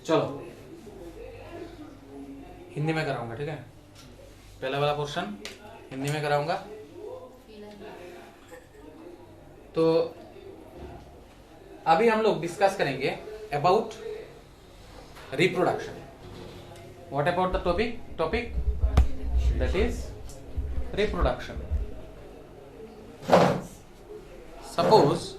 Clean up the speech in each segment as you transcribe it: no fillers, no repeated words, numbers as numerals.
चलो हिंदी में कराऊंगा, ठीक है? पहला वाला पोर्शन हिंदी में कराऊंगा। तो अभी हम लोग डिस्कस करेंगे about reproduction. What about the topic that is reproduction. Suppose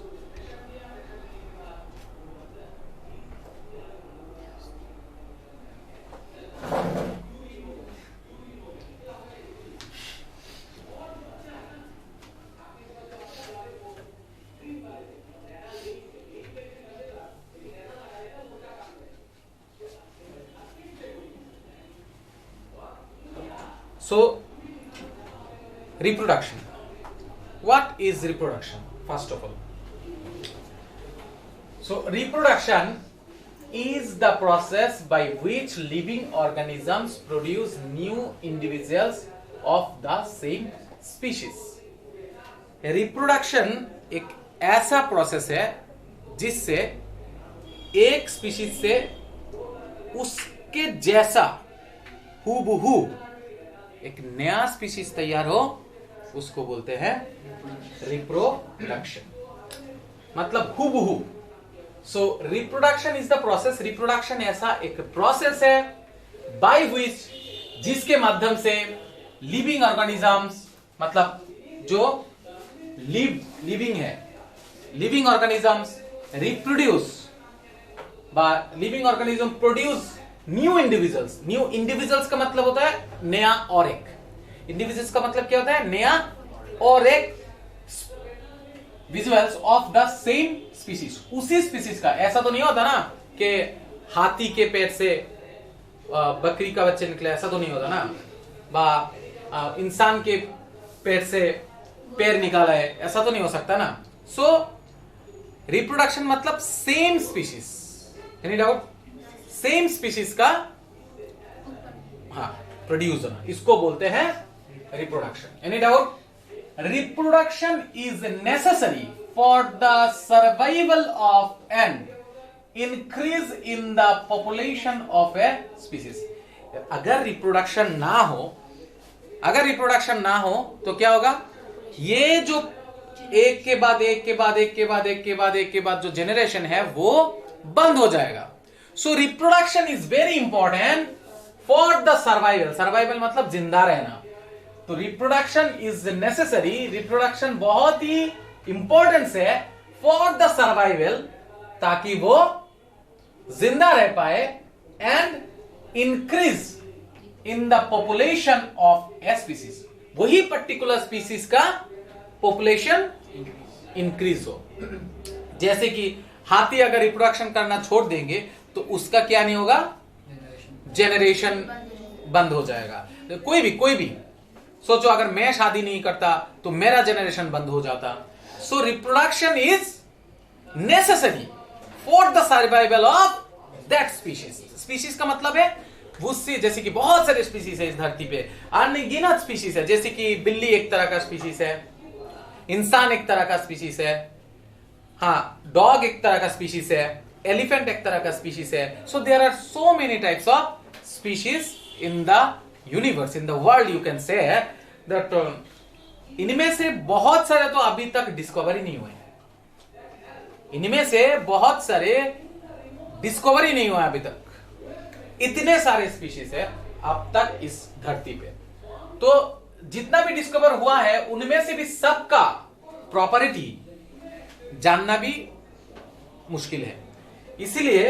So, reproduction. What is reproduction? First of all, so reproduction is the process by which living organisms produce new individuals of the same species. Reproduction एक ऐसा process है जिससे एक species से उसके जैसा हूबहू एक नया स्पीशीज तैयार हो, उसको बोलते हैं रिप्रोडक्शन, मतलब हूबहू। सो reproduction is the process, reproduction ऐसा एक प्रोसेस है बाय विच, जिसके माध्यम से लिविंग ऑर्गेनिजम्स, मतलब जो लिविंग है, living organisms reproduce, living organism produce new individuals. New individuals का मतलब होता है नया और एक, इंडिविजुअल्स का मतलब क्या होता है? नया और एक visuals of the same species, उसी स्पीशीज का। ऐसा तो नहीं होता ना कि हाथी के पेट से बकरी का बच्चे निकले, ऐसा तो नहीं होता ना, इंसान के पेट से पैर निकाला है, ऐसा तो नहीं हो सकता ना। सो रिप्रोडक्शन मतलब same species, any doubt? Same species का प्रोड्यूस होना, इसको बोलते हैं reproduction. Any doubt? Reproduction is necessary for the survival of an increase in the population of A species. अगर रिप्रोडक्शन ना हो, अगर रिप्रोडक्शन ना हो तो क्या होगा? ये जो एक के बाद एक के बाद एक के बाद एक के बाद एक के बाद जो जेनरेशन है वो बंद हो जाएगा। सो reproduction is very important for the survival. Survival मतलब जिंदा रहना। तो रिप्रोडक्शन इज नेसेसरी, रिप्रोडक्शन बहुत ही इंपॉर्टेंस है फॉर द सर्वाइवल, ताकि वो जिंदा रह पाए and increase in the population of a species, वही पर्टिकुलर स्पीसीज का पॉपुलेशन इंक्रीज हो। जैसे कि हाथी अगर रिप्रोडक्शन करना छोड़ देंगे तो उसका क्या नहीं होगा? जेनरेशन बंद हो जाएगा। तो कोई भी सोचो, अगर मैं शादी नहीं करता तो मेरा जेनरेशन बंद हो जाता। सो reproduction is necessary for the survival of that species. Species का मतलब है उससे, जैसे कि बहुत सारे स्पीशीज है इस धरती पे, अनगिनत स्पीशीज है। जैसे कि बिल्ली एक तरह का स्पीशीज है, इंसान एक तरह का स्पीशीज है, डॉग एक तरह का स्पीशीज है, एलिफेंट एक तरह का स्पीशीज है। So there are so many types of species in the universe, in the world, you can say that. इनमें से बहुत सारे तो अभी तक डिस्कवर ही नहीं हुए हैं, इनमें से बहुत सारे डिस्कवर ही नहीं हुआ अभी तक। इतने सारे स्पीशीज है अब तक इस धरती पे। तो जितना भी डिस्कवर हुआ है उनमें से भी सबका प्रॉपर्टी जानना भी मुश्किल है। इसीलिए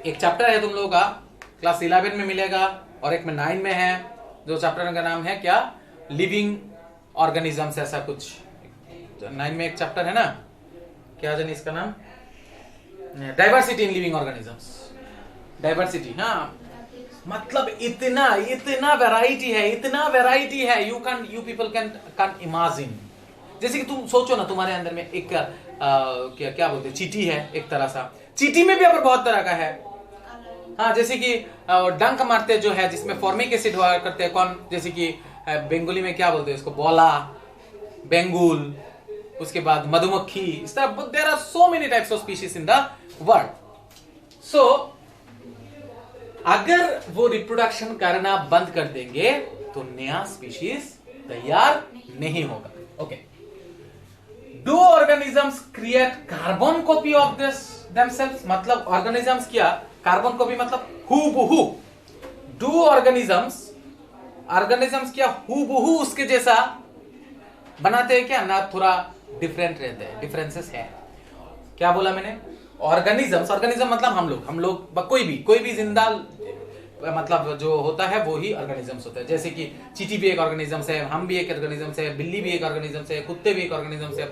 एक चैप्टर है तुम लोगों का क्लास 11 में मिलेगा और एक में 9 में है, जो चैप्टर का नाम है क्या? लिविंग ऑर्गेनिजम्स, ऐसा कुछ। 9 में एक चैप्टर है ना, क्या जाने इसका नाम? Diversity in living organisms. Diversity, मतलब इतना वैरायटी है, इतना वैरायटी है, यू पीपल कैन इमेजिन। जैसे कि तुम सोचो ना, तुम्हारे अंदर में एक क्या बोलते हैं, चींटी है एक तरह सा। चींटी में भी अब बहुत तरह का है। जैसे कि डंक मारते जो है, जिसमें फॉर्मिक एसिड हुआ करते हैं, कौन? जैसे कि बंगाली में क्या बोलते हैं इसको? बोला, बेंगुल, उसके बाद मधुमक्खी। इस तरह there are so many types of species in the world. So अगर वो रिप्रोडक्शन करना बंद कर देंगे तो नया स्पीशीज तैयार नहीं होगा। Okay, do organisms create carbon copy of this themselves? मतलब ऑर्गेनिजम्स क्या कार्बन कॉपी मतलब हूबहू। डू ऑर्गेनिजम्स क्या हूबहू उसके जैसा बनाते हैं क्या? ना, थोड़ा डिफरेंट रहते हैं, डिफरेंसेस है। क्या बोला मैंने? ऑर्गेनिज्म मतलब हम लोग कोई भी जिंदा मतलब जो होता है वो ही ऑर्गेनिजम्स होता है। जैसे कि चींटी भी एक ऑर्गेनिजम्स है, हम भी एक ऑर्गेनिजम्स है, बिल्ली भी एक ऑर्गेनिजम्स है, कुत्ते भी एक ऑर्गेनिजम्स है,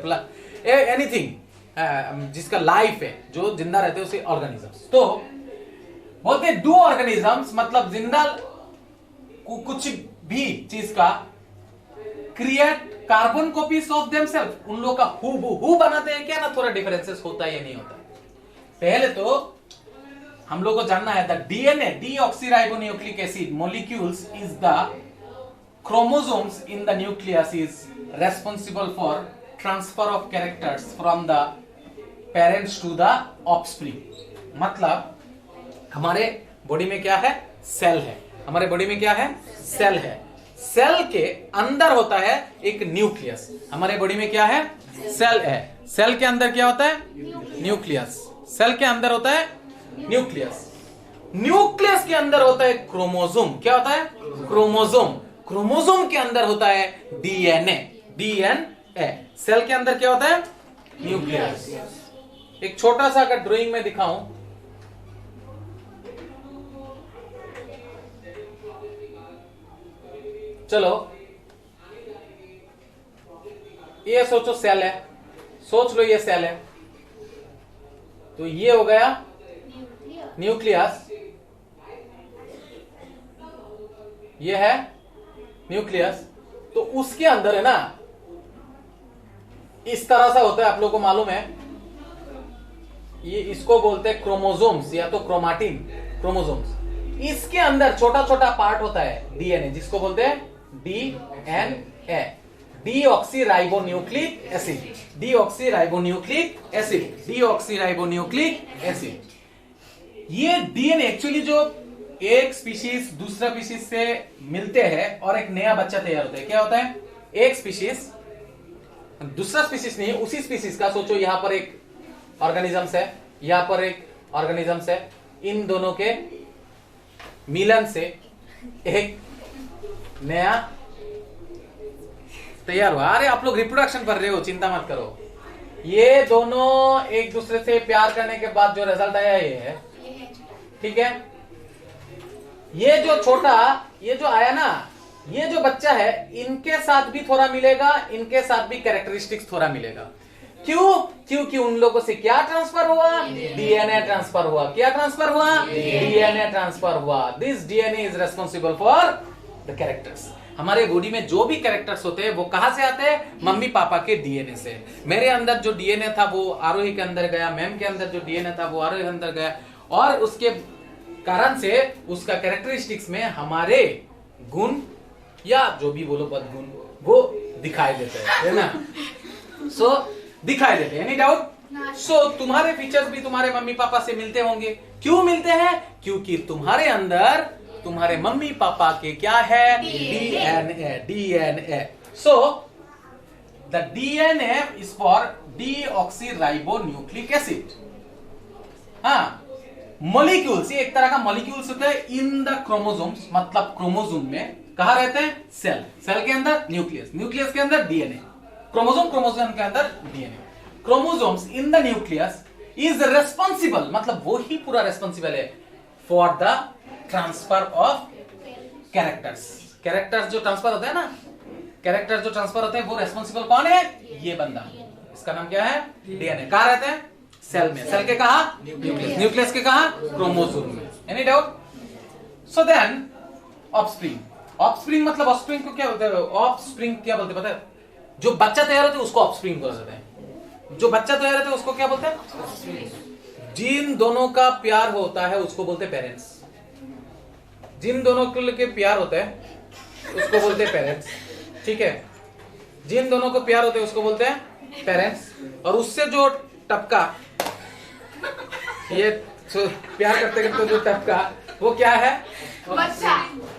एनीथिंग जिसका लाइफ है, जो जिंदा रहते हैं उसे ऑर्गेनिजम्स। तो बोलते डू ऑर्गेनिजम्स मतलब जिंदा कुछ भी चीज का create carbon copies of themselves, उन लोग का हूबहू बनाते हैं क्या? ना थोड़ा डिफरेंसेस होता है या नहीं होता? पहले तो हम लोग को जानना है the DNA deoxyribonucleic acid molecules is the chromosomes in the nucleus is responsible for transfer of characters from the parents to the offspring। मतलब हमारे बॉडी में क्या है? सेल है। हमारे बॉडी में क्या है? सेल है। सेल के अंदर होता है एक न्यूक्लियस। हमारे बॉडी में क्या है? सेल है। सेल के अंदर क्या होता है? न्यूक्लियस। सेल के अंदर होता है न्यूक्लियस। न्यूक्लियस के अंदर होता है क्रोमोसोम। क्या होता है? क्रोमोसोम। क्रोमोसोम के अंदर होता है डीएनए। सेल के अंदर क्या होता है? न्यूक्लियस। एक छोटा सा अगर ड्राइंग में दिखाऊं, चलो ये सोचो सेल है, सोच लो ये सेल है, तो ये हो गया न्यूक्लियस, ये है न्यूक्लियस। तो उसके अंदर है ना इस तरह सा होता है, आप लोगों को मालूम है, ये इसको बोलते हैं क्रोमोसोम्स या तो क्रोमाटिन, क्रोमोसोम्स। इसके अंदर छोटा छोटा पार्ट होता है डीएनए, जिसको बोलते हैं DNA, deoxyribonucleic acid, deoxyribonucleic acid, deoxyribonucleic acid. ये डीएनए एक्चुअली जो एक स्पीशीज दूसरा स्पीशीज से मिलते हैं और एक नया बच्चा तैयार होता है। क्या होता है? एक स्पीशीज दूसरा स्पीशीज नहीं, उसी स्पीशीज का, सोचो यहां पर एक ऑर्गेनिजम्स है, यहां पर एक ऑर्गेनिजम्स है, इन दोनों के मिलन से एक नया तैयार हुआ। अरे आप लोग रिप्रोडक्शन कर रहे हो, चिंता मत करो। ये दोनों एक दूसरे से प्यार करने के बाद जो रिजल्ट आया ये है, ठीक है। ये जो छोटा, ये जो आया ना, ये जो बच्चा है, इनके साथ भी थोड़ा मिलेगा, इनके साथ भी कैरेक्टरिस्टिक्स थोड़ा मिलेगा। क्यों? क्योंकि उन लोगों से क्या ट्रांसफर हुआ? डीएनए ट्रांसफर हुआ। क्या ट्रांसफर हुआ? डीएनए ट्रांसफर हुआ। This DNA is responsible for the characters. हमारे बॉडी में जो भी कैरेक्टर्स होते हैं वो कहां से आते हैं? मम्मी पापा के डीएनए से। मेरे अंदर जो डीएनए था वो आरोही के अंदर गया, मैम के अंदर जो डीएनए था वो आरोही के अंदर गया, और उसके कारण से उसका कैरेक्टरिस्टिक्स में हमारे गुण या जो भी बोलो बदगुण वो दिखाई देते हैं, है ना? सो दिखाई देते हैं। Any doubt? सो तुम्हारे फीचर्स भी तुम्हारे मम्मी पापा से मिलते होंगे। क्यों मिलते हैं? क्योंकि तुम्हारे अंदर तुम्हारे मम्मी पापा के क्या है? DNA, DNA. So the DNA is for deoxyribonucleic acid. हाँ, मॉलिक्यूल्स, ये एक तरह का मॉलिक्यूल्स होता है इन द क्रोमोसोम्स, मतलब क्रोमोसोम में कहा रहते हैं? सेल, सेल के अंदर न्यूक्लियस, न्यूक्लियस के अंदर डीएनए, क्रोमोसोम, क्रोमोसोम के अंदर DNA. Chromosomes in the nucleus is responsible, मतलब वो ही पूरा रेस्पॉन्सिबल है for the transfer of characters. Characters जो ट्रांसफर होते हैं ना, कैरेक्टर्स जो ट्रांसफर होते हैं वो रेस्पॉन्सिबल कौन है? ये बंदा। इसका नाम क्या है? डीएनए। कहां रहते हैं? सेल में। सेल के कहा? न्यूक्लियस। न्यूक्लियस के कहा? क्रोमोसोम में। Any doubt? So then offspring. Offspring मतलब ऑफस्प्रिंग को क्या बोलते हैं? ऑफस्प्रिंग क्या बोलते हैं पता है? जो बच्चा तैयार होता है उसको ऑफस्प्रिंग बोलते हैं। जो बच्चा तैयार होता है उसको क्या बोलते हैं? जिन दोनों का प्यार होता है उसको बोलते हैं पेरेंट्स। जिन दोनों के प्यार होता है उसको बोलते हैं पेरेंट्स, ठीक है। जिन दोनों को प्यार होता है उसको बोलते हैं पेरेंट्स। और उससे जो टपका, ये प्यार करते करते जो टपका, वो क्या है? बच्चा।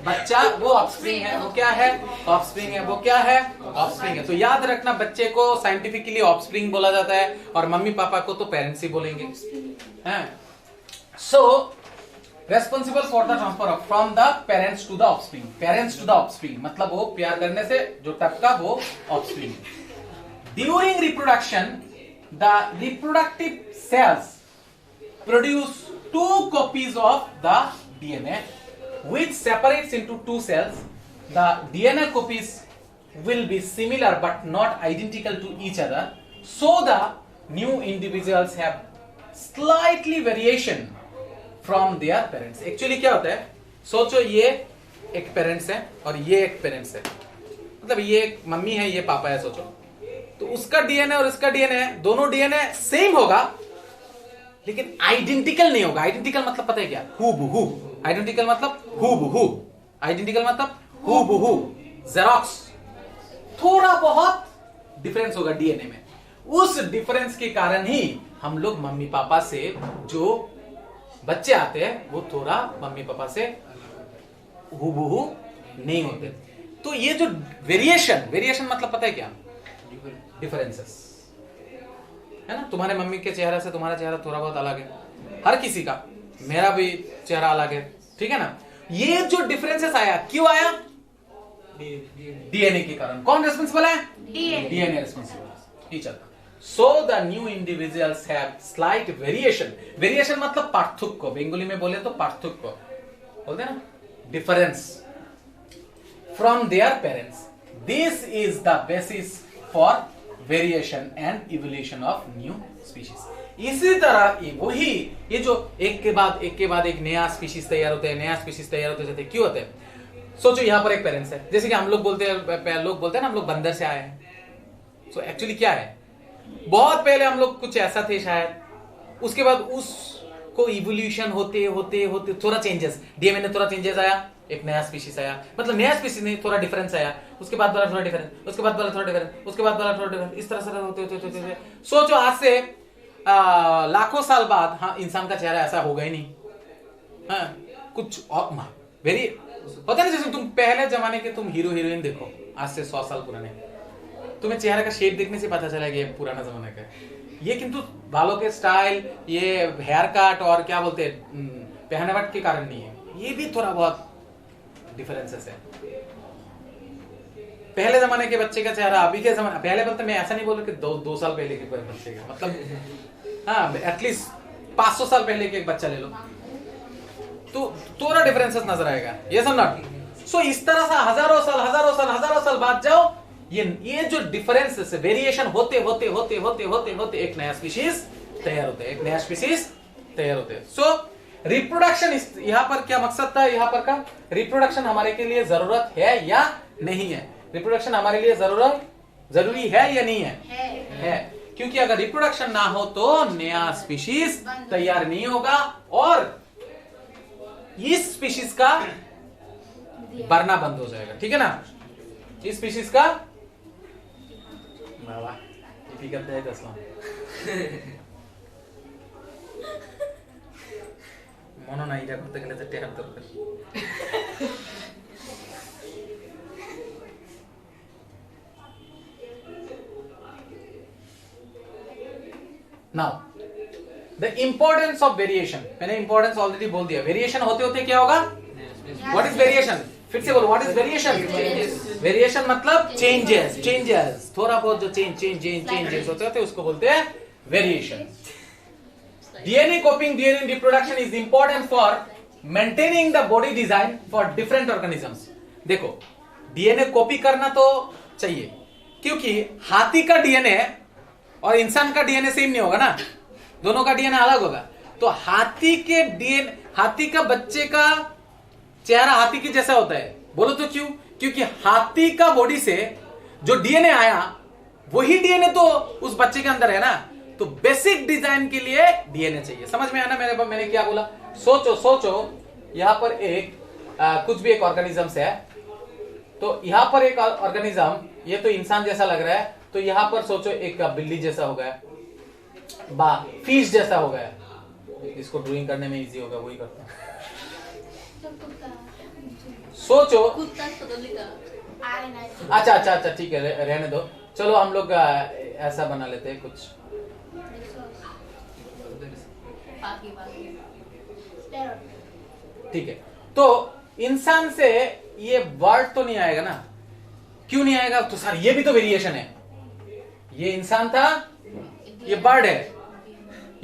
बच्चा वो ऑफस्प्रिंग है। वो क्या है? ऑफस्प्रिंग है। वो क्या है? ऑफस्प्रिंग है। तो याद रखना, बच्चे को साइंटिफिकली ऑफस्प्रिंग बोला जाता है और मम्मी पापा को तो पेरेंट्स ही बोलेंगे। So responsible for the transfer of from the parents to the offspring. Parents to the offspring मतलब वो प्यार करने से जो टपका वो offspring. During reproduction the reproductive cells produce two copies of the DNA which separates into two cells. The DNA copies will be similar but not identical to each other, so the new individuals have slightly variation from their parents. Actually क्या होता है, सोचो ये एक parents है और ये एक पेरेंट्स है, मतलब ये एक मम्मी है ये पापा है, सोचो तो उसका डीएनए और इसका डीएनए दोनों डीएनए सेम होगा लेकिन आइडेंटिकल नहीं होगा। आइडेंटिकल मतलब पता है क्या? हूबहू। आइडेंटिकल मतलब हूबहू। आइडेंटिकल मतलब हूबहू, जेरॉक्स। थोड़ा बहुत डिफरेंस होगा डीएनए में। उस डिफरेंस के कारण ही हम लोग मम्मी पापा से जो बच्चे आते हैं वो थोड़ा मम्मी पापा से हूबहू नहीं होते। तो ये जो वेरिएशन मतलब पता है क्या? डिफरेंसेस है ना। तुम्हारे मम्मी के चेहरा से तुम्हारा चेहरा थोड़ा बहुत अलग है, हर किसी का। मेरा भी चेहरा अलग है, ठीक है ना। ये जो डिफरेंसेस आया क्यों आया? डीएनए के कारण। कौन रिस्पॉन्सिबल है? DNA responsible each other. So the new individuals have slight variation. Variation मतलब पार्थक्य, बंगाली में बोले तो पार्थक्य बोलते हैं ना, difference from their parents. This is the basis for variation and evolution of new species. इसी तरह वही ये जो एक के बाद एक नया स्पीशीज तैयार होते हैं, नया स्पीशीज तैयार होते जाते हैं। क्यों होते हैं? सोचो यहाँ पर एक पेरेंट्स है, जैसे कि हम लोग बोलते हैं ना हम लोग बंदर से आए हैं। सो एक्चुअली क्या है, बहुत पहले हम लोग कुछ ऐसा थे शायद, उसके बाद उसको इवोल्यूशन होते होते होते थोड़ा चेंजेस, डीएनए में थोड़ा चेंजेस आया, एक नया स्पीशीज आया, मतलब नया स्पीशीज नहीं थोड़ा डिफरेंस आया, उसके बाद वाला थोड़ा डिफरेंस, उसके बाद वाला थोड़ा डिफरेंस, उसके बाद वाला थोड़ा डिफरेंस, इस तरह से होते सोचो आज से लाखों साल बाद हाँ इंसान का चेहरा ऐसा होगा ही नहीं। हाँ कुछ और वेरी पता नहीं, जैसे तुम पहले जमाने के तुम हीरो हीरोइन देखो आज से 100 साल पुराने, तुम्हें चेहरे का शेप देखने से पता चला कि पुराना जमाना का ये, किंतु बालों के स्टाइल, ये हेयर कट और क्या बोलते हैं पहनावट के कारण नहीं है, ये भी थोड़ा बहुत डिफरेंसेस है। पहले जमाने के बच्चे का चेहरा अभी के जमाने, पहले बोलते मैं ऐसा नहीं बोल कि दो साल पहले के बच्चे का, मतलब हाँ एटलीस्ट 500 साल पहले के एक बच्चा ले लो तो थोड़ा डिफरेंसेस नजर आएगा, ये सब नॉट। सो इस तरह से हजारों साल बाद जाओ, ये जो डिफरेंसेस वेरिएशन होते होते होते होते होते होते एक नया स्पीशीज तैयार होते हैं, एक नया स्पीशीज तैयार होते हैं। सो रिप्रोडक्शन, यहाँ पर क्या मकसद था यहाँ पर का? रिप्रोडक्शन हमारे के लिए जरूरत है या नहीं है? रिप्रोडक्शन हमारे लिए जरूरी है या नहीं है? क्योंकि अगर रिप्रोडक्शन ना हो तो नया स्पीशीज तैयार नहीं होगा और इस स्पीशीज का बढ़ना बंद हो जाएगा, ठीक है ना। इस स्पीशीज का करते हैं মনো না এটা করতে গেলে তো টেহার দরকার। Now the importance of variation, मैंने इंपॉर्टेंस ऑलरेडी बोल दिया। वेरिएशन होते होते क्या होगा? What is variation? फिर से बोलो, व्हाट इज वेरिएशन? वेरिएशन मतलब चेंजेस, थोड़ा बहुत जो चेंजेस होते होते उसको बोलते हैं variation. DNA copying during reproduction is important for maintaining the body design for different organisms। देखो डीएनए कॉपी करना तो चाहिए, क्योंकि हाथी का डीएनए और इंसान का डीएनए सेम नहीं होगा ना, दोनों का डीएनए अलग होगा। तो हाथी का बच्चे का चेहरा हाथी के जैसा होता है, बोलो तो क्यों? क्योंकि हाथी का बॉडी से जो डीएनए आया वही डीएनए तो उस बच्चे के अंदर है ना, तो बेसिक डिजाइन के लिए डीएनए चाहिए। समझ में आना मैंने क्या बोला? सोचो यहां पर एक कुछ भी एक ऑर्गेनिजम्स है, तो यहां पर एक ऑर्गेनिज्म, ये तो इंसान जैसा लग रहा है, तो यहां पर सोचो एक बिल्ली जैसा हो गया, फिश जैसा हो गया। इसको ड्राइंग करने में इजी होगा, वही करता हूं। सोचो। कुत्ता अच्छा ठीक है, रहने दो। चलो हम लोग ऐसा बना लेते हैं कुछ। ठीक है, तो इंसान से ये वर्ड तो नहीं आएगा ना? क्यों नहीं आएगा? तो सर ये भी तो वेरिएशन है। ये इंसान था, ये बर्ड है,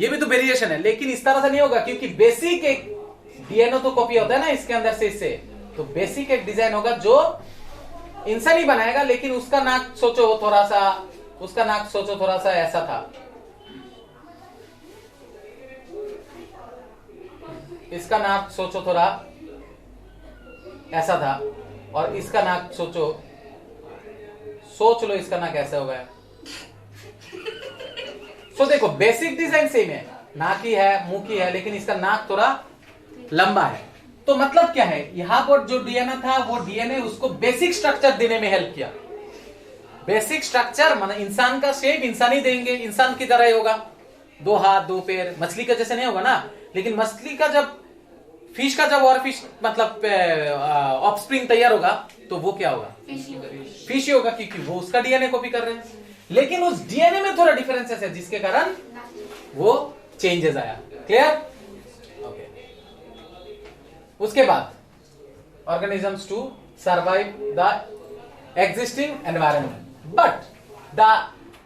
ये भी तो वेरिएशन है। लेकिन इस तरह से नहीं होगा, क्योंकि बेसिक एक डीएनए तो कॉपी होता है ना इसके अंदर से इससे। तो बेसिक एक डिजाइन होगा जो इंसान ही बनाएगा। लेकिन उसका नाक सोचो थोड़ा सा, उसका नाक सोचो थोड़ा सा ऐसा था, इसका नाक सोचो थोड़ा ऐसा था, और इसका नाक सोचो, सोच लो इसका नाक ऐसा हो गया। तो देखो बेसिक डिजाइन सेम है, नाक ही है, मुंह की है, लेकिन इसका नाक थोड़ा लंबा है। तो मतलब क्या है, यहां पर जो डीएनए था वो डीएनए उसको बेसिक स्ट्रक्चर देने में हेल्प किया। बेसिक स्ट्रक्चर माने इंसान का शेप इंसान ही देंगे, इंसान की तरह ही होगा, 2 हाथ 2 पैर। मछली का जैसे नहीं होगा ना, लेकिन मछली का जब फिश का जब और फिश मतलब ऑफस्प्रिंग तैयार होगा तो वो क्या होगा? फिश ही होगा, क्योंकि वो उसका डीएनए कॉपी कर रहे हैं। लेकिन उस डीएनए में थोड़ा डिफरेंसेस है जिसके कारण वो चेंजेस आया। क्लियर? ओके। उसके बाद organisms to survive the existing environment, but the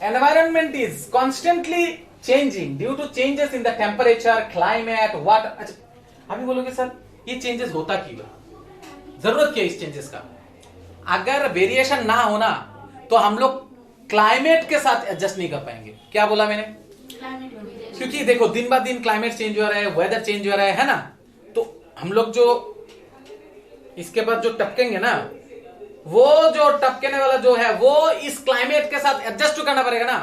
environment is constantly changing due to changes in the temperature, climate, water. अच्छा, अभी बोलोगे सर ये चेंजेस होता क्यों? जरूरत क्या है इस चेंजेस का? अगर वेरिएशन ना होना तो हम लोग क्लाइमेट के साथ एडजस्ट नहीं कर पाएंगे। क्या बोला मैंने? क्योंकि देखो दिन ब दिन क्लाइमेट चेंज हो रहा है, वेदर चेंज हो रहा है ना? तो हम लोग जो इसके बाद जो टपकेंगे ना, वो जो टपकने वाला जो है वो इस क्लाइमेट के साथ एडजस्ट तो करना पड़ेगा ना।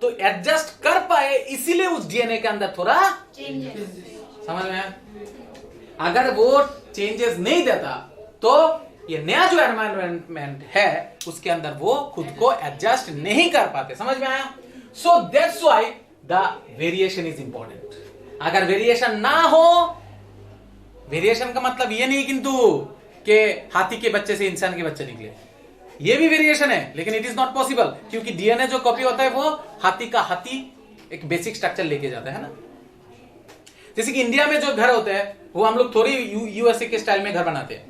तो एडजस्ट कर पाए इसीलिए उस डीएनए के अंदर थोड़ा समझ में आया? अगर वो चेंजेस नहीं देता तो ये नया जो एनवायरनमेंट है उसके अंदर वो खुद को एडजस्ट नहीं कर पाते। समझ में आया? So that's why the variation is important. अगर वेरिएशन ना हो, वेरिएशन का मतलब ये नहीं किंतु कि हाथी के बच्चे से इंसान के बच्चे निकले, ये भी वेरिएशन है, लेकिन इट इज नॉट पॉसिबल, क्योंकि डीएनए जो कॉपी होता है वो हाथी का हाथी एक बेसिक स्ट्रक्चर लेके जाता है ना। जैसे कि इंडिया में जो घर होते हैं वो हम लोग थोड़ी यूएसए के स्टाइल में घर बनाते हैं,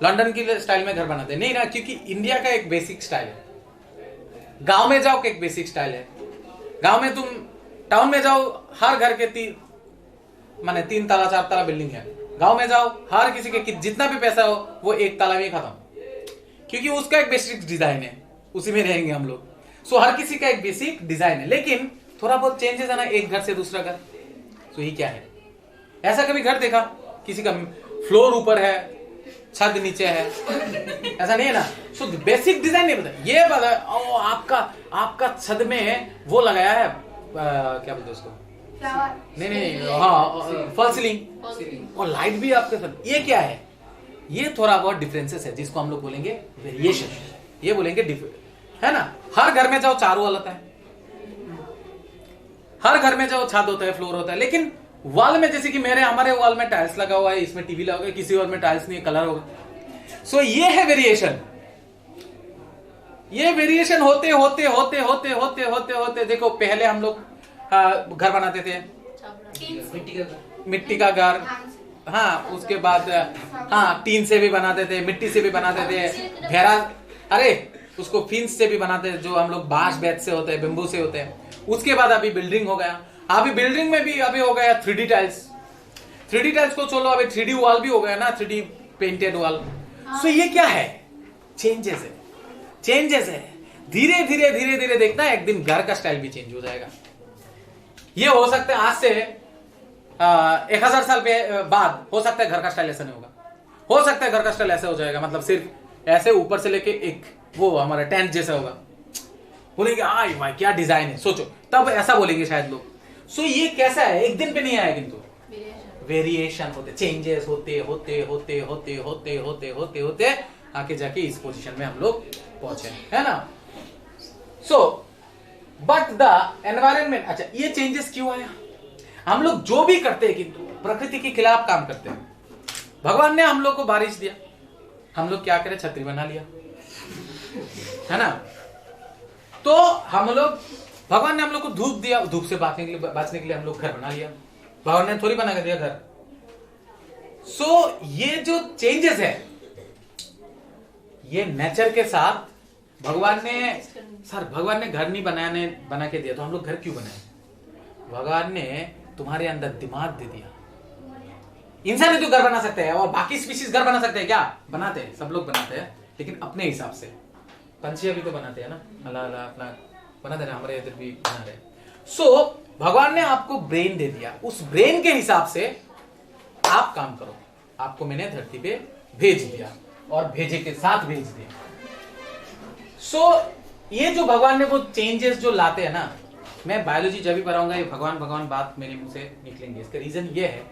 लंदन की स्टाइल में घर बनाते हैं, नहीं ना, क्योंकि इंडिया का एक बेसिक स्टाइल है। गांव में जाओ एक बेसिक स्टाइल है, गांव में तुम टाउन में जाओ हर घर के 3 ताला 4 ताला बिल्डिंग है। गांव में जाओ हर किसी के जितना भी पैसा हो वो 1 ताला में खत्म, क्योंकि उसका एक बेसिक डिजाइन है, उसी में रहेंगे हम लोग। सो हर किसी का एक बेसिक डिजाइन है, लेकिन थोड़ा बहुत चेंजेस है ना एक घर से दूसरा घर। तो ये क्या है? ऐसा कभी घर देखा किसी का फ्लोर ऊपर है छत नीचे है? ऐसा नहीं है ना। सो बेसिक डिजाइन नहीं पता, ये पता आपका छत में वो लगाया है क्या बोलते हैं उसको? नहीं, हाँ, फॉल सीलिंग, और लाइट भी आपके साथ। ये क्या है? ये थोड़ा बहुत डिफरेंसेस है जिसको हम लोग बोलेंगे वेरिएशन, ये बोलेंगे है ना। हर घर में जाओ 4 वॉल होता है, हर घर में जाओ छत होता है, फ्लोर होता है, लेकिन वॉल में जैसे कि हमारे वॉल में टाइल्स लगा हुआ है, इसमें टीवी लगा हुआ है, किसी और में टाइल्स नहीं, कलर होगा। सो ये है वेरिएशन। ये वेरिएशन होते होते होते होते होते होते होते देखो, पहले हम लोग घर बनाते थे मिट्टी का घर, हाँ, उसके बाद हाँ टीन से भी बनाते थे, मिट्टी से भी बनाते थे, घेरा, अरे उसको फिंस से भी बनाते थे, जो हम लोग बांस बेत से होते हैं, बेम्बू से होते हैं। उसके बाद अभी बिल्डिंग हो गया, अभी बिल्डिंग में भी अभी हो गया 3D टाइल्स। 3D टाइल्स को छोड़ो, अभी 3D वॉल भी हो गया ना, 3D पेंटेड वॉल। सो ये क्या है? चेंजेस है, चेंजेस है। धीरे धीरे धीरे धीरे देखना एक दिन घर का स्टाइल भी चेंज हो जाएगा। ये हो सकता है आज से 1000 साल बाद हो सकता है घर का स्टाइल ऐसा नहीं होगा, हो सकता है घर का स्टाइल ऐसा हो जाएगा, मतलब सिर्फ ऐसे ऊपर से लेके एक वो हमारा टेंट जैसा होगा। बोलेंगे आई भाई क्या डिजाइन है, सोचो, तब ऐसा बोलेंगे शायद लोग। सो ये कैसा है? एक दिन पे नहीं आया, किंतु वेरिएशन होते, चेंजेस होते होते होते होते होते होते होते होते आके जाके इस पोजीशन में हम लोग पहुंचे, है ना। सो बट द एनवायरनमेंट, अच्छा ये चेंजेस क्यों आया? हम लोग जो भी करते हैं किंतु प्रकृति के खिलाफ काम करते हैं। भगवान ने हम लोग को बारिश दिया, हम लोग क्या करें, छतरी बना लिया, है ना। तो हम लोग, भगवान ने हम लोग को धूप दिया, धूप से बचने के लिए हम लोग घर बना लिया, भगवान ने थोड़ी बना कर दिया घर। सो ये जो चेंजेस है ये नेचर के साथ, भगवान ने घर नहीं बना के दिया तो हम लोग घर क्यों बनाए? भगवान ने तुम्हारे अंदर दिमाग दे दिया। इंसान ही तो घर बना सकते हैं, और बाकी स्पीशीज घर बना सकते हैं क्या? बनाते हैं, सब लोग बनाते हैं, लेकिन अपने हिसाब से। पंछी भी तो बनाते हैं ना, अल्लाह अल्लाह अपना बनाते हैं, हमारे इधर भी बना रहे। सो भगवान ने आपको ब्रेन दे दिया, उस ब्रेन के हिसाब से आप काम करो। आपको मैंने धरती पे भेज दिया और भेजे के साथ भेज दिया। सो ये जो भगवान ने वो चेंजेस जो लाते हैं ना, मैं बायोलॉजी जब भी पढ़ाऊंगा ये भगवान बात मेरे मुंह से निकलेंगे। इसका रीजन ये है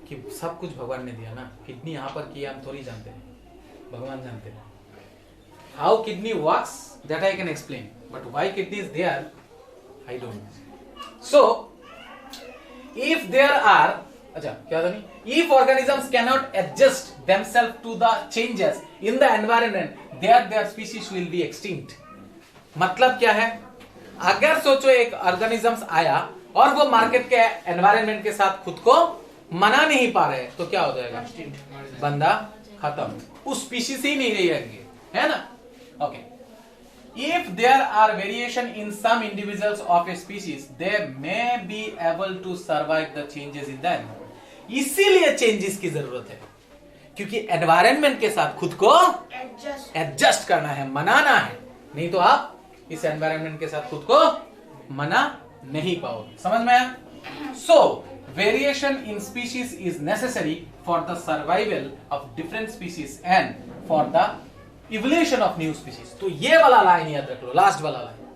कि सब कुछ भगवान ने दिया ना। किडनी यहां पर किया हम थोड़ी जानते हैं, भगवान जानते हैं। How kidney works that I can explain, but why kidney is there I don't know. So if there are, अच्छा क्या था नहीं, if organisms cannot adjust themselves to the changes in the environment, their species will be extinct। मतलब क्या है, अगर सोचो एक ऑर्गेनिजम्स आया और वो मार्केट के एनवायरनमेंट के साथ खुद को मना नहीं पा रहे तो क्या हो जाएगा? बंदा खत्म, उस स्पीशीज ही नहीं रहेंगे, है ना। Okay, if there are variation in some individuals of a species, they may be able to survive the changes in the environment। इसीलिए चेंजेस की जरूरत है, क्योंकि एनवायरनमेंट के साथ खुद को एडजस्ट करना है, मनाना है, नहीं तो आप इस एनवायरनमेंट के साथ खुद को मना नहीं पाओगे। समझ में आया? सो variation in species is necessary for the survival of different species and for the evolution of new species. तो ये वाला लाइन याद रख लो, लास्ट वाला line.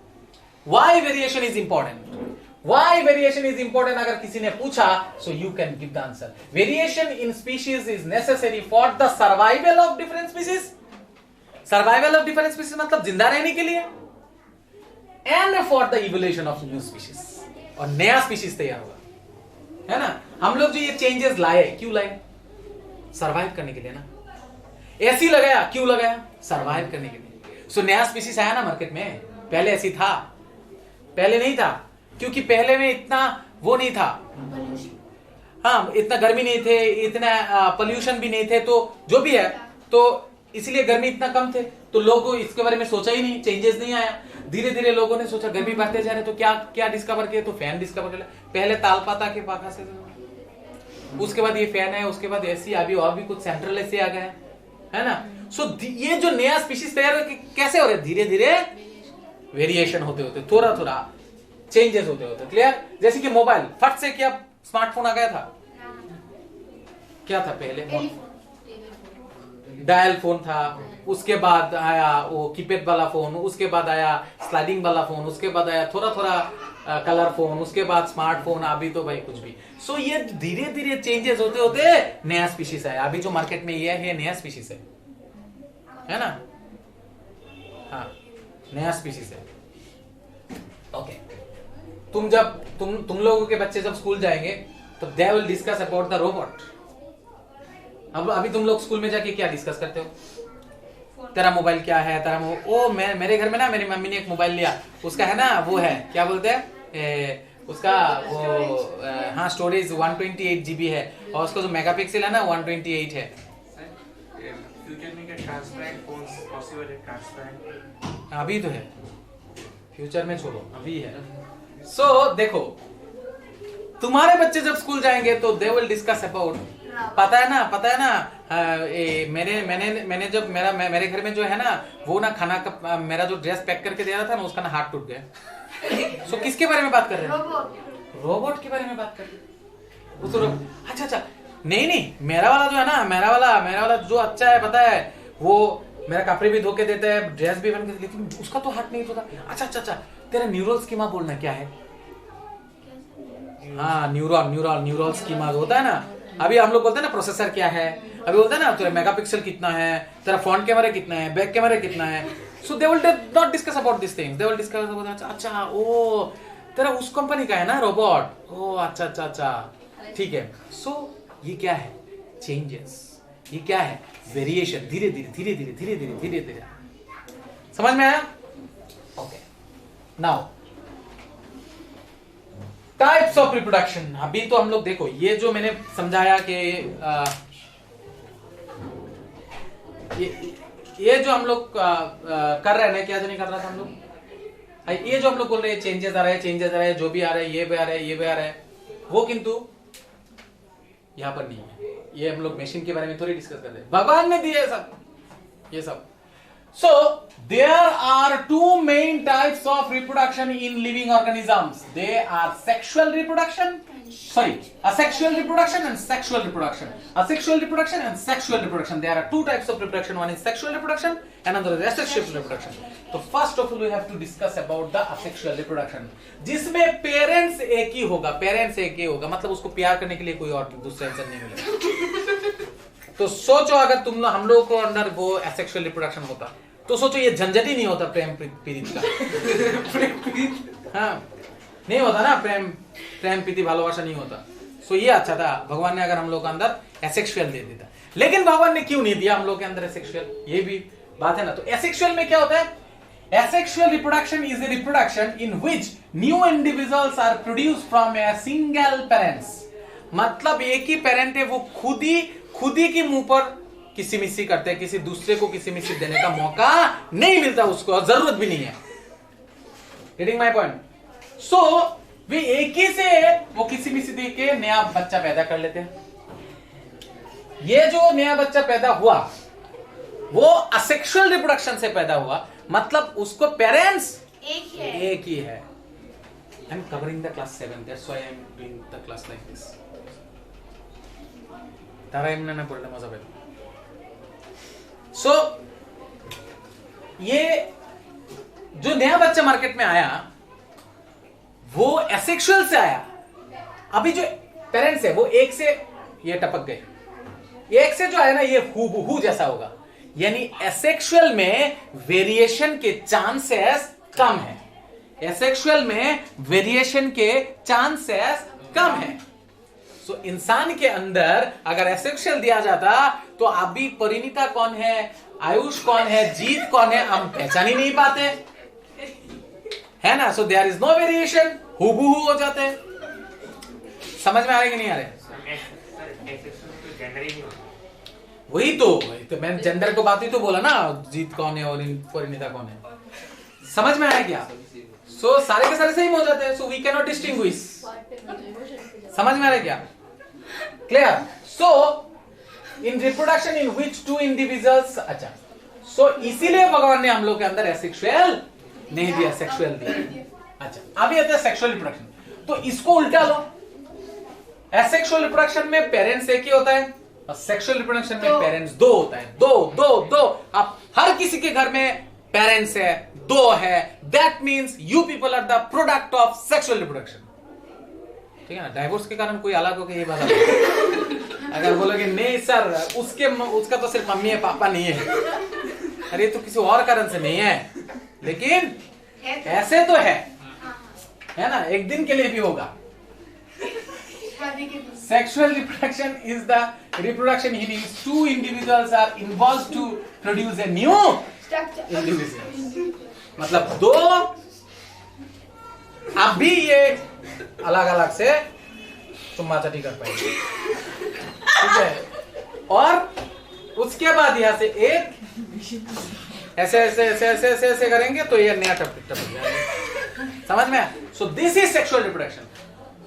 Why variation is important? Why variation is important? अगर किसी ने पूछा, so you can give the answer. Variation in species is necessary for the survival of different species. Survival of different species मतलब जिंदा रहने के लिए, and for the evolution of new species। और नया स्पीशीज तैयार होगा, है ना। हम लोग जो ये चेंजेस लाए, क्यों लाए? सर्वाइव करने के लिए ना। ऐसी लगाया, क्यों लगाया? सर्वाइव करने के लिए। सो नया स्पीशीज आया ना मार्केट में, पहले ऐसी था? पहले नहीं था, क्योंकि पहले में इतना वो नहीं था, हाँ, इतना गर्मी नहीं थे, इतना पोल्यूशन भी नहीं थे, तो जो भी है, तो इसलिए गर्मी इतना कम थे, तो लोगों इसके बारे में सोचा ही नहीं, चेंजेस नहीं आया। धीरे धीरे लोगों ने सोचा गर्मी बढ़ते जा रहे, तो क्या क्या डिस्कवर किया? तो फैन डिस्कवर कर लिया। पहले तालपाता के पाखा से, उसके बाद ये फैन है, उसके बाद एसी, अभी और भी कुछ सेंट्रल एसी आ गया है ना। सो ये जो नया स्पीशीज तैयार कैसे हो रहे? धीरे धीरे वेरिएशन होते होते, थोड़ा थोड़ा चेंजेस होते होते। क्लियर? जैसे कि मोबाइल, फट से क्या स्मार्टफोन आ गया था? क्या था पहले? डायल फोन था, उसके बाद आया वो कीपैड वाला फोन, उसके बाद आया स्लाइडिंग वाला फोन, उसके बाद आया थोड़ा थोड़ा कलर फोन, उसके बाद स्मार्टफोन, अभी तो भाई कुछ भी। सो ये धीरे धीरे चेंजेस होते होते नया स्पीशीज आया। अभी जो मार्केट में ये है, नया स्पीशीज है ना। हाँ, नया स्पीशीज है। ओके, तुम लोगों के बच्चे जब स्कूल जाएंगे तो दे will discuss about the robot. अब अभी तुम लोग स्कूल में जाके क्या डिस्कस करते हो? तेरा मोबाइल क्या है, तेरा मेरे घर में ना मेरी मम्मी ने एक मोबाइल लिया, उसका है ना वो है, क्या बोलते हैं उसका, वो हाँ, स्टोरेज 128 GB है, और उसका जो मेगापिक्सल है ना 128 है। अभी तो है, फ्यूचर में छोड़ो, अभी है। सो देखो, तुम्हारे बच्चे जब स्कूल जाएंगे तो दे विल डिस्कस अबाउट, पता है ना मैंने जब मेरे घर में जो है ना वो ना खाना का, मेरा जो ड्रेस पैक करके दे रहा था ना, उसका ना हाथ टूट गया। सो किसके बारे में बात कर रहे हैं? रोबोट के बारे में बात कर रहे हैं। अच्छा, नहीं, मेरा वाला जो है ना, मेरा वाला जो अच्छा है, पता है, वो मेरा कपड़े भी धो के देता है, ड्रेस भी बन के, लेकिन उसका तो हाथ नहीं धोता। अच्छा, तेरा न्यूरल स्कीमा बोलना क्या है? हाँ, न्यूरल स्कीमा होता है ना। अभी हम लोग बोलते हैं ना प्रोसेसर क्या है, अभी बोलते हैं ना तेरा मेगापिक्सल कितना है, तेरा फ्रंट कैमरा कितना है, बैक कैमरा कितना है। So they will not discuss about this things, they will discuss about अच्छा ओ तेरा उस कंपनी का है ना रोबोट, ओ अच्छा, ठीक है। सो ये क्या है? चेंजेस। ये क्या है? वेरिएशन, धीरे धीरे धीरे धीरे धीरे धीरे धीरे धीरे। समझ में आया? Okay, now types of reproduction. अभी तो हम लोग देखो, ये जो मैंने समझाया कि ये जो हम लोग कर रहे हैं ना, क्या जो नहीं कर रहा था हम लोग, ये जो हम लोग बोल रहे हैं चेंजेस आ रहे हैं, चेंजेस आ रहे हैं, जो भी आ रहे हैं, ये भी आ रहे हैं, ये भी आ रहे हैं, वो किंतु यहां पर नहीं है। ये हम लोग मशीन के बारे में थोड़ी डिस्कस कर रहे हैं, भगवान ने दिए सब ये सब। So there are two main types of reproduction in living organisms. They are asexual reproduction and sexual reproduction. Asexual reproduction and sexual reproduction. There are two types of reproduction. One is sexual reproduction and another is asexual reproduction. So first of all we have to discuss about the asexual reproduction. जिसमें parents एक ही होगा, मतलब उसको प्यार करने के लिए कोई और दूसरा इंसान नहीं मिलेगा। तो सोचो अगर हम लोगों को अंदर वो एसेक्सुअल रिप्रोडक्शन होता तो सोचो ये झंझट ही नहीं होता प्रेम पीड़ित का। हाँ, नहीं होता ना, प्रेम प्रीति भालोबासा नहीं होता। सो ये अच्छा था भगवान ने अगर हम लोग के अंदर एसेक्सुअल दे देता। लेकिन भगवान ने क्यों नहीं दिया हम लोग के अंदर एसेक्सुअल, ये भी बात है ना। तो एसेक्सुअल में क्या होता है? Asexual reproduction is a reproduction in which new individuals are produced from a single parents. मतलब एक ही पेरेंट है, वो खुद ही के मुंह पर किसी मिसी करते हैं, किसी दूसरे को किसी मिसी देने का मौका नहीं मिलता उसको, और जरूरत भी नहीं है। Getting my point? सो वे एक ही से वो किसी मिसी दे के नया बच्चा पैदा कर लेते हैं। ये जो नया बच्चा पैदा हुआ वो असेक्सुअल रिप्रोडक्शन से पैदा हुआ, मतलब उसको पेरेंट्स एक ही है। I am covering the class 7, that's why I am doing the class like this. तारा एमने ना पढ़ले मजा पे। सो ये जो नया बच्चा मार्केट में आया वो एसेक्सुअल से आया। अभी जो पेरेंट्स है वो एक से ये टपक गए, एक से जो आया ना ये हूबहू जैसा होगा। यानी एसेक्सुअल में वेरिएशन के चांसेस कम है, एसेक्सुअल में वेरिएशन के चांसेस कम है। सो इंसान के अंदर अगर एसेक्सुअल दिया जाता तो अभी परिणीता कौन है, आयुष कौन है, जीत कौन है, हम पहचान ही नहीं पाते, है ना। So there is no variation, हूबहू हो जाते हैं। समझ में आ रहे कि नहीं आ रहे? वही तो मैं जेंडर को बात ही तो बोला ना, जीत कौन है और परिणीता कौन है। समझ में आया क्या? सो सारे के सारे सेम हो जाते हैं, so we can not distinguish. समझ में आ रहा है क्या? Clear? So in reproduction in which two individuals, अच्छा, सो इसीलिए भगवान ने हम लोग के अंदर एसेक्सुअल नहीं दिया, सेक्सुअल दिया। अच्छा, अभी आता है सेक्सुअल रिप्रोडक्शन। तो इसको उल्टा लो, एसेक्सुअल रिप्रोडक्शन में पेरेंट्स एक ही होता है और सेक्सुअल रिप्रोडक्शन में पेरेंट्स दो होता है। दो। अब हर किसी के घर में पेरेंट्स है, दो है, that means you people are the product of sexual reproduction. ठीक है ना? डाइवोर्स के कारण कोई अलग होकर ये बात अगर बोलोगे नहीं सर उसका तो सिर्फ मम्मी है पापा नहीं है, अरे तो किसी और कारण से नहीं है, लेकिन ऐसे तो है ना, एक दिन के लिए भी होगा। Sexual reproduction is the reproduction in which two individuals are involved to produce a new individual. मतलब दो अब भी ये अलग अलग से चुम्मा चाटी कर पाएंगे, ठीक है। और उसके बाद यहाँ से एक ऐसे करेंगे तो ये नया टपक जाएगा। समझ में? So this is sexual reproduction.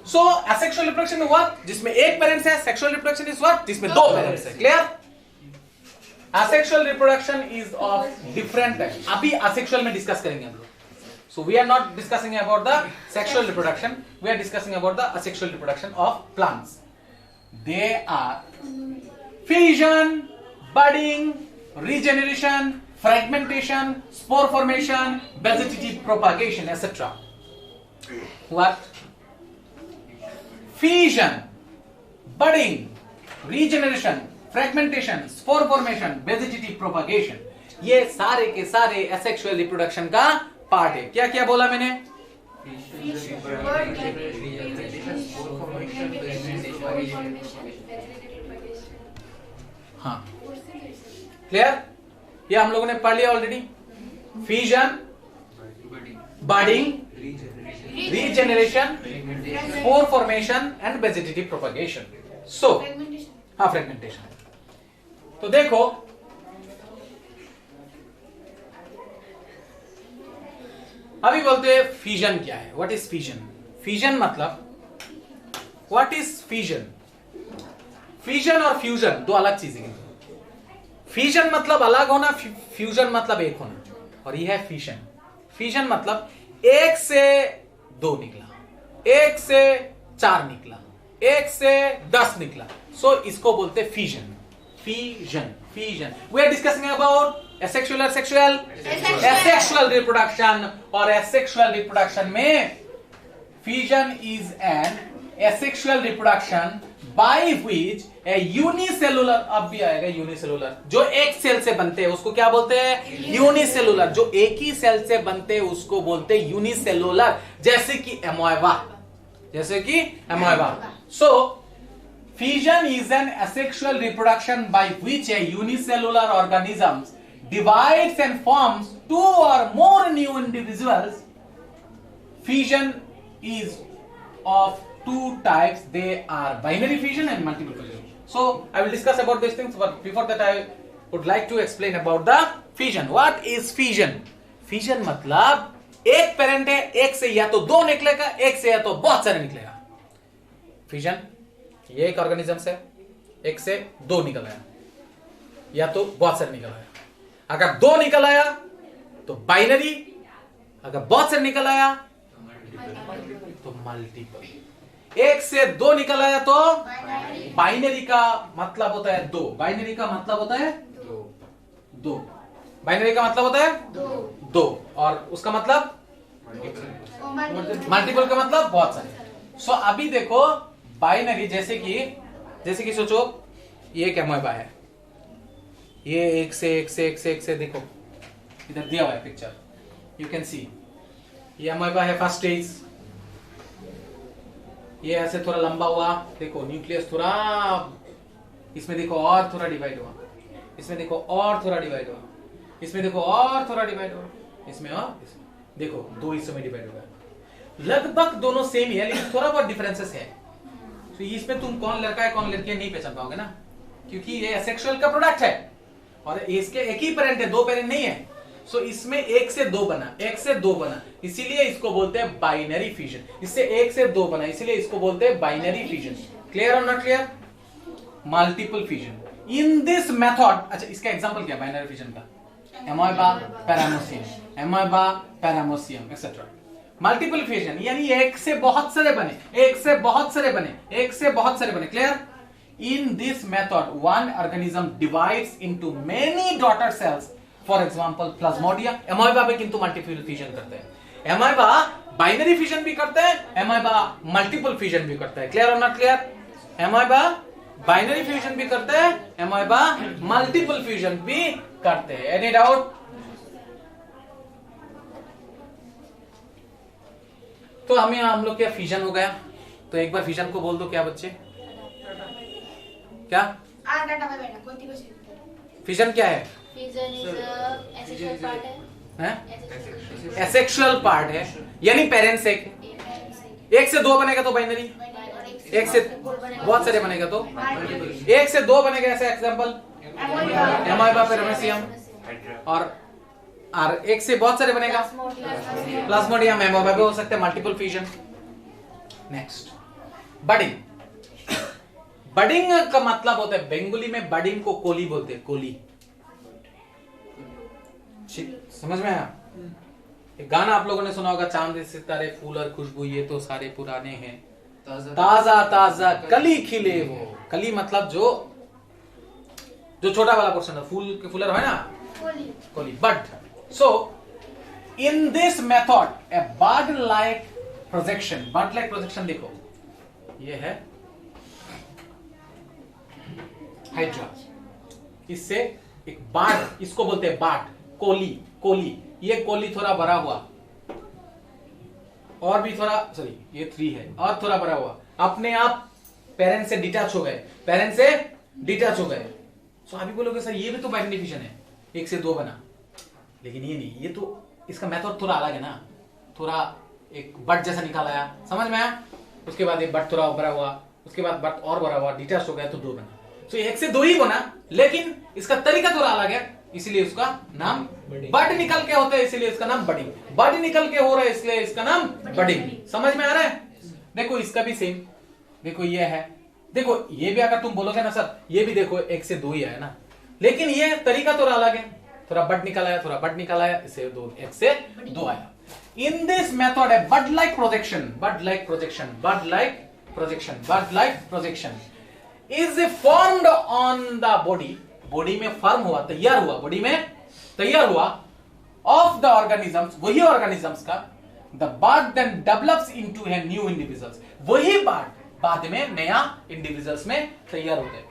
So asexual reproduction में हुआ जिसमें एक पेरेंट्स है, सेक्सुअल रिप्रोडक्शन इज व्हाट जिसमें दो पेरेंट्स है। Clear? Asexual reproduction is of different type. अभी असेक्सुअल में डिस्कस करेंगे हम लोग। So we are not discussing about the sexual reproduction, we are discussing about the asexual reproduction of plants. They are fission, budding, regeneration, fragmentation, spore formation, vegetative propagation, etc. What? Fission, budding, regeneration, fragmentation, spore formation, vegetative propagation, ये सारे के सारे asexual reproduction का part है। क्या क्या बोला मैंने? हाँ, क्लियर? ये हम लोगों ने पढ़ लिया already. Fusion, budding, regeneration, spore formation and vegetative propagation. So हाँ, फ्रेगमेंटेशन। तो देखो, अभी बोलते हैं फ्यूजन क्या है। What is fusion? फ्यूजन मतलब, व्हाट इज फ्यूजन? फ्यूजन और फ्यूजन दो अलग चीजें हैं। फ्यूजन मतलब अलग होना, फ्यूजन मतलब एक होना, और यह है फ्यूजन। फ्यूजन मतलब एक से दो निकला, एक से चार निकला, एक से 10 निकला। सो इसको बोलते हैं fusion. Fusion, fusion. We are discussing about asexual or sexual? Asexual reproduction। और asexual reproduction में fission is an asexual reproduction by which a unicellular, अब भी आएगा unicellular, जो एक सेल से बनते हैं उसको क्या बोलते हैं? यूनिसेलुलर। जो एक ही सेल से बनते हैं उसको बोलते हैं यूनिसेलुलर, जैसे कि एमोएबा, जैसे कि एमोएबा। सो fission is an asexual reproduction by which a unicellular organism divides and forms two or more new individuals. Fission is of two types. They are binary fission and multiple fission. So I will discuss about these things, but before that I would like to explain about the fission. What is fission? Fission मतलब एक parent है, एक से या तो दो निकलेगा, एक से या तो बहुत सारे निकलेगा। फिजन, ये एक ऑर्गेनिज्म से एक से दो निकल आया, या तो बहुत सारे निकल आया। अगर दो निकल आया तो बाइनरी, अगर बहुत से निकल आया तो मल्टीपल। एक से दो निकल आया तो बाइनरी का मतलब होता है दो। बाइनरी का मतलब होता है दो। बाइनरी का मतलब होता है दो, और उसका मतलब मल्टीपल का मतलब बहुत सारे। सो अभी देखो, बाइनरी जैसे कि सोचो ये एक एमोएबा है, ये एक से देखो, इधर दिया हुआ है पिक्चर, यू कैन सी। ये एमोएबा है फर्स्ट स्टेज, ये ऐसे थोड़ा लंबा हुआ, देखो न्यूक्लियस थोड़ा, इसमें देखो और थोड़ा डिवाइड हुआ, इसमें देखो और थोड़ा डिवाइड हुआ, इसमें देखो और थोड़ा डिवाइड हुआ, इसमें और देखो दो हिस्सों में डिवाइड हुआ। लगभग दोनों सेम ही है, लेकिन थोड़ा बहुत डिफरेंसेस है। तो इसमें तुम कौन लड़का है कौन लड़की है नहीं पहचान पाओगे ना, क्योंकि ये एसेक्सुअल का प्रोडक्ट है और इसके एक ही पेरेंट है, दो पेरेंट नहीं है। सो इसमें एक से दो बना, एक से दो बना, इसीलिए इसको बोलते हैं बाइनरी फिजन। इससे एक से दो बना, इसीलिए इसको बोलते हैं बाइनरी फिजन। क्लियर और not clear? Multiple fission in this method. अच्छा, इसका एग्जांपल क्या बाइनरी फिजन का? एमोएबा पैरामोसियम, एमोएबा पैरामोसियम एक्सेट्रा। मल्टीपल फिजन यानी एक से बहुत सारे बने, एक से बहुत सारे बने, एक से बहुत सारे बने। Clear? In this method, one organism divides into many daughter cells. For example, Plasmodia. Amoeba में किंतु मल्टीपल फिजन करते हैं। Amoeba बाइनरी फिजन भी करते हैं, Amoeba मल्टीपल फिजन भी करते हैं। क्लियर और not clear? Amoeba binary fusion भी करते हैं, Amoeba मल्टीपल फ्यूजन भी करते हैं। Any doubt? तो हम लोग क्या फ्यूजन हो गया, तो एक बार फ्यूजन को बोल दो क्या बच्चे? क्या फ्यूजन क्या है? एसेक्सुअल पार्ट है, यानी पेरेंट्स एक से दो बनेगा तो बाइनरी, एक से बहुत सारे बनेगा तो एक से दो बनेगा। ऐसे एग्जांपल एमोएबा पैरामेसियम, और एक से बहुत सारे बनेगा प्लाज्मोडियम, एमोएबा भी हो सकते हैं multiple fusion. Next, budding. Budding का मतलब होता है, बंगाली में बडिंग को कोली बोलते हैं, कोली। समझ में आया? एक गाना आप लोगों ने सुना होगा, चांद सितारे फूल और खुशबू ये तो सारे पुराने हैं, ताजा ताजा कली खिले हो। कली मतलब जो छोटा वाला पोर्शन है, फूल के फूलर है ना, कोली, bud. So in this method a bud like projection, bud like projection देखो, ये है हाइड्रा, इससे एक बाट, इसको बोलते हैं बाट, कोली। ये कोली थोड़ा बड़ा हुआ, और भी थोड़ा, सॉरी ये 3 है, और थोड़ा बड़ा हुआ, अपने आप पेरेंट से डिटैच हो गए, सो अभी बोलोगे सर ये भी तो बाइनरी डिफिजन है, 1 से 2 बना, लेकिन ये नहीं, ये तो इसका मेथड थोड़ा अलग है ना, थोड़ा एक बट जैसा निकाल आया, समझ में आया, उसके बाद एक बट थोड़ा भरा हुआ, उसके बाद बट और भरा हुआ, डिटैच हो गया तो 2 बना। सो 1 से 2 ही बना, लेकिन इसका तरीका थोड़ा अलग है, इसलिए उसका नाम बट निकल के होता है, इसलिए इसका नाम बडिंग, बट निकल के हो रहा है इसलिए इसका नाम बडिंग। समझ में आ रहा है? देखो इसका भी सेम, देखो ये है, देखो ये भी अगर तुम बोलोगे ना सर ये भी देखो 1 से 2 ही आया ना, लेकिन ये तरीका थोड़ा अलग है, थोड़ा बट निकल आया, थोड़ा बट निकल आया, इससे 1 से 2 आया। In this method, a bud-like projection is formed on the body में फॉर्म हुआ, तैयार हुआ, बॉडी में तैयार हुआ of the organisms, वही organisms का, the bud then develops into a new individuals, वही bud बाद में नया individuals में तैयार होते हैं,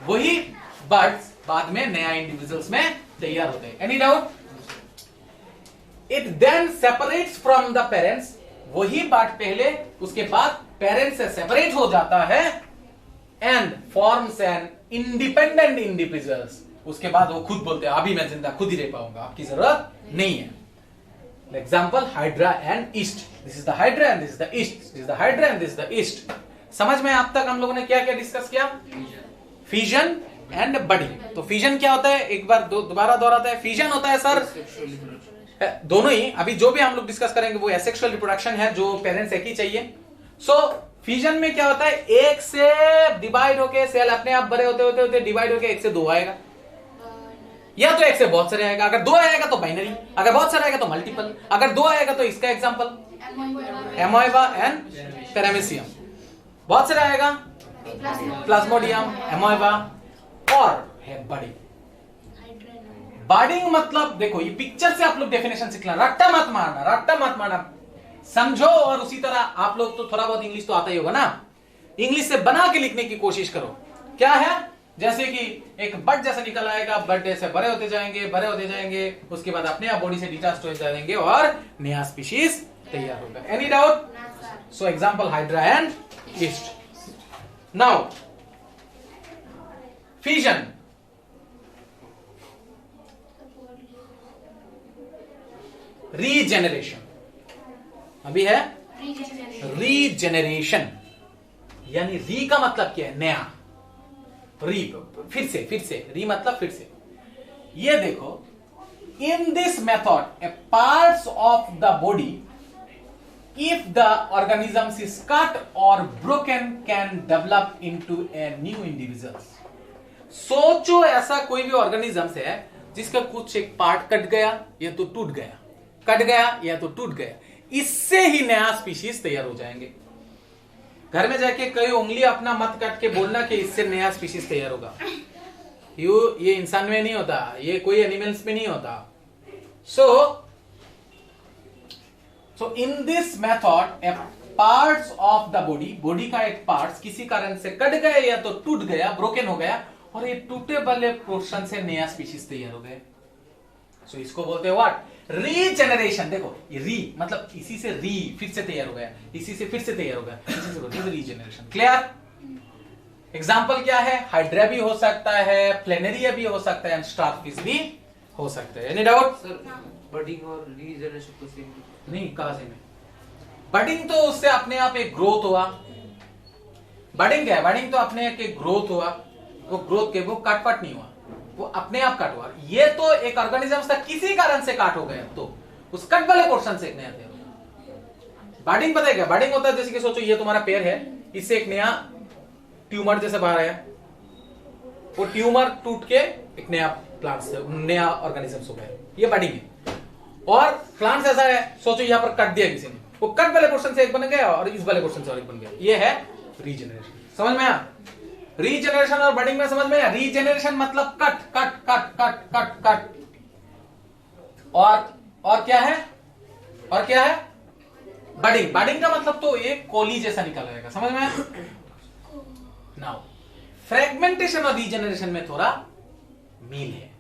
वही buds बाद में नया individuals में तैयार होते हैं। Any doubt? It then separates from the parents, वही बात पहले उसके बाद पेरेंट्स से सेपरेट हो जाता है, and forms an independent individuals, उसके बाद वो खुद बोलते हैं अभी मैं जिंदा खुद ही रह पाऊंगा, आपकी जरूरत नहीं है। Example hydra and east, this is the hydra and this is the east, this is the hydra and this is the east. समझ में? अब तक हम लोगों ने क्या क्या डिस्कस किया? Fission and budding. तो फिजन क्या होता है, एक बार दोबारा दोहराता है, फिजन होता है सर दोनों ही, अभी जो भी हम लोग डिस्कस करेंगे वो एसेक्सुअल रिप्रोडक्शन है, जो पेरेंट्स एक ही चाहिए। सो फिजन में क्या होता है, 1 से डिवाइड होके सेल अपने आप बड़े होते होते होते डिवाइड होके 1 से 2 आएगा, या तो 1 से बहुत सारे आएगा, अगर 2 आएगा तो बाइनरी, अगर बहुत सारे आएगा तो मल्टीपल, अगर 2 आएगा तो इसका एग्जांपल एमोइबा एंड पैरामीशियम, बहुत सारे आएगा प्लाज्मोडियम, एमोइबा और है बड़ी। बडिंग मतलब देखो ये पिक्चर से आप लोग डेफिनेशन सीखना, रट्टा मत मारना, समझो। और उसी तरह आप लोग तो थोड़ा बहुत इंग्लिश तो आता ही होगा ना, इंग्लिश से बना के लिखने की कोशिश करो। क्या है, जैसे कि एक बट जैसा निकल आएगा, बट ऐसे बड़े होते जाएंगे, उसके बाद अपने आप बॉडी से डिटैच हो जाएंगे और नया स्पीशीज तैयार होगा। Any doubt? So example hydra and east. Now fission, regeneration, अभी है रीजेनरेशन, यानी री का मतलब क्या है, नया, री फिर से री मतलब फिर से। ये देखो, in this method a parts of the body if the organisms is cut और broken can develop into a new individuals. सोचो ऐसा कोई भी ऑर्गेनिजम्स है जिसका कुछ एक पार्ट कट गया या तो टूट गया, कट गया या तो टूट गया, इससे ही नया स्पीशीज तैयार हो जाएंगे। घर में जाके कई उंगली अपना मत काट के बोलना कि इससे नया स्पीशीज तैयार होगा। ये इंसान में नहीं होता, ये कोई एनिमल्स में नहीं होता। So in this method a parts of the body का एक पार्ट्स किसी कारण से कट गए या तो टूट गया, ब्रोकन हो गया, और ये टूटे वाले पोर्शन से नया स्पीशीज तैयार हो गए। सो इसको बोलते हैं व्हाट, रीजेनरेशन। देखो ये री मतलब इसी से री फिर से तैयार हो गया, इसी से फिर से तैयार हो गया, इसी से बोलते हैं रीजेनरेशन। क्लियर? एग्जांपल क्या है, हाइड्रा भी हो सकता है, प्लेनेरिया भी हो सकता है, स्टारफिश भी हो सकता है। Any doubt? सर बडिंग और रीजेनरेशन को सेम नहीं, कहां से में बडिंग तो उससे अपने आप एक ग्रोथ हुआ। बडिंग क्या है, बडिंग तो अपने आप एक ग्रोथ हुआ, वो ग्रोथ के वो काटपट नहीं हुआ, वो अपने आप काट हुआ। ये तो एक ऑर्गेनिज्म था किसी कारण से काट हो गया, तो उस कट वाले पोर्शन से एक नया तैयार हुआ। बडिंग पता है क्या, बडिंग होता है जैसे कि सोचो ये तुम्हारा पैर है, इससे एक नया ट्यूमर जैसे बाहर आया, वो ट्यूमर टूट के एक नया प्लांट, नया ऑर्गेनिज्म हो गया, ये बडिंग है। और प्लांट ऐसा है, सोचो यहां पर कट दिया किसी ने, वो कट वाले पोर्शन से एक बन गया और इस वाले पोर्शन से और एक बन गया, ये है रीजेनरेशन। समझ में आया? रीजेनरेशन और बडिंग में समझ में आया? रीजेनरेशन मतलब cut cut cut cut cut cut, और क्या है, और क्या है बडिंग। बडिंग का मतलब तो एक कोली जैसा निकल आएगा। समझ में आया? नाउ फ्रेगमेंटेशन और रीजेनरेशन में थोड़ा मील है।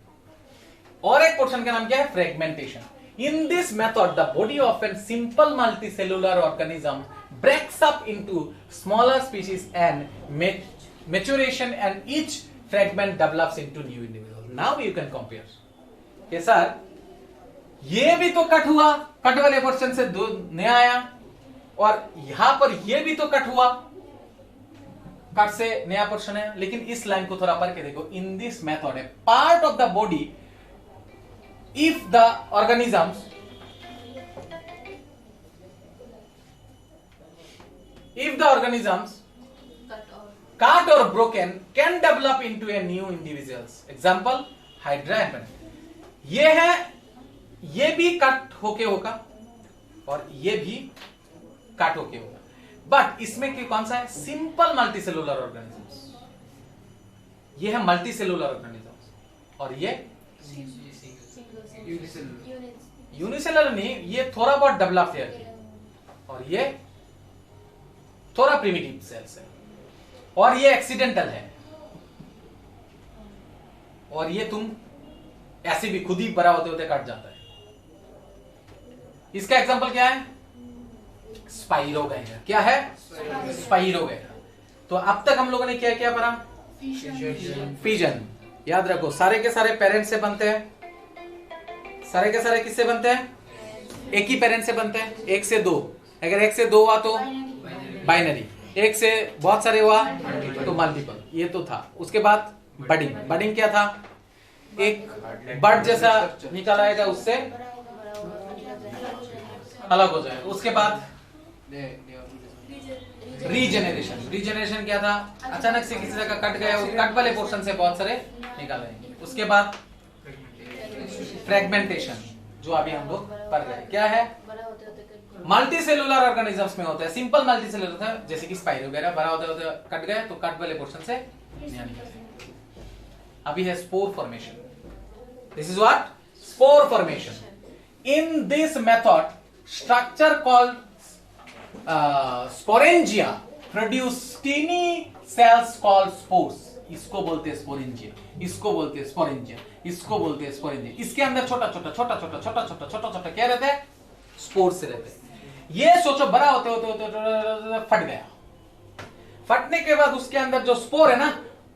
और एक पोर्शन का नाम क्या है, fragmentation. In this method, the body of a simple multicellular organism breaks up into smaller species and maturation, and each fragment develops into new individual. Now you can compare. कि सर ये भी तो cut हुआ, cut वाले portion से दो नया आया, और यहां पर ये भी तो कट हुआ, कट से नया पोर्शन है. लेकिन इस लाइन को थोड़ा पढ़ के देखो. In this method A part of the body if the organisms cut or broken can develop into a new individuals. Example Hydra and ये है, ये भी कट होके होगा और ये भी कट होके होगा. बट इसमें कौन सा है? Simple multicellular organisms. ये है मल्टीसेलुलर ऑर्गेनिजम्स, और ये यूनिसेलुलर नहीं, ये थोड़ा बहुत डेवलप है, और ये थोड़ा प्रिमिटिव सेल्स है, और ये एक्सीडेंटल है, और ये तुम ऐसे भी खुद ही बड़ा होते होते कट जाता है. इसका एग्जांपल क्या है? स्पाइरोगैरा. क्या है? स्पाइरोगैरा. तो अब तक हम लोगों ने क्या क्या पढ़ा? फिजन. याद रखो, सारे के सारे पेरेंट्स से बनते हैं. सारे के सारे किससे बनते हैं? एक ही पेरेंट से बनते हैं. एक से दो. अगर एक से दो हुआ तो बाइनरी. एक से बहुत सारे हुआ तो मल्टीपल. ये तो था. उसके बाद बडिंग. बडिंग क्या था? एक बर्ड जैसा निकल आएगा, उससे अलग हो जाएगा. उसके बाद रीजेनरेशन. रीजेनरेशन क्या था? अचानक से किसी जगह कट गया, उस कट वाले पोर्शन से बहुत सारे निकल आएंगे. उसके बाद फ्रेगमेंटेशन, जो अभी हम लोग पढ़ रहे हैं. क्या है? मल्टीसेलुलर ऑर्गेनिजम्स में होता है. सिंपल मल्टीसेलुलर था, जैसे कि स्पाइरोगैरा. बड़ा होते होते कट गए तो कट वाले पोर्शन से नया निकल. अभी है spore formation. This is what? Spore formation. In this method structure called sporangia produce tiny cells called spores. इसको बोलते हैं स्पोरेंजिया, इसको बोलते हैं स्पोरेंजिया, इसको बोलते हैं स्पोरेंजिया. इसके अंदर छोटा छोटा छोटा छोटा छोटा छोटा छोटा छोटा क्या रहता है? स्पोर्स से रहते हैं. ये सोचो, बड़ा होते होते होते फट गया. फटने के बाद उसके अंदर जो स्पोर है ना,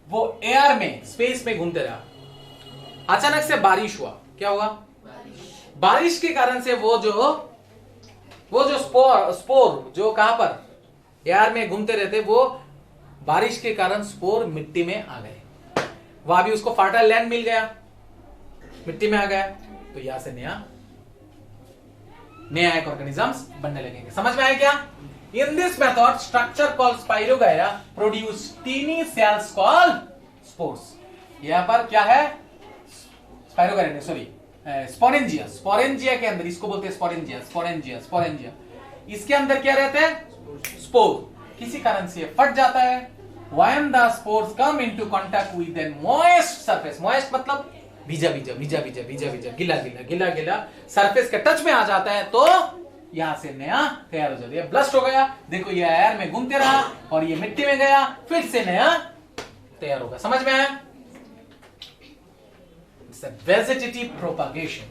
वो एयर में, स्पेस में घूमते रहा. अचानक से बारिश हुआ. क्या हुआ? बारिश के कारण से वो जो स्पोर जो कहां पर एयर में घूमते रहते, वो बारिश के कारण स्पोर मिट्टी में आ गए. वहां भी उसको फर्टाइल लैंड मिल गया, मिट्टी में आ गया. तो यहां से नया एक ऑर्गेनिजम्स बनने लगेंगे. समझ में आया क्या? In this method, structure called Spirogyra produce teeny cells called spores. यहां पर क्या है? Spirogyra, sorry, sporangia. स्पोरेंजिया के अंदर, इसको बोलते हैं स्पोरेंजिया. Sporangia, sporangia. इसके अंदर क्या रहते हैं? स्पोर. किसी कारण से फट जाता है. When the spores come into contact with a moist surface, moist मतलब भीजा भीजा भीजा भीजा भीजा भीजा गिला गिला गिला गिला सरफेस के टच में आ जाता है, तो यहां से नया तैयार हो जाता है. ब्लस्ट हो गया, देखो ये एयर में घूमते रहा और ये मिट्टी में गया, फिर से नया तैयार होगा. समझ में आया? It's a vegetative propagation.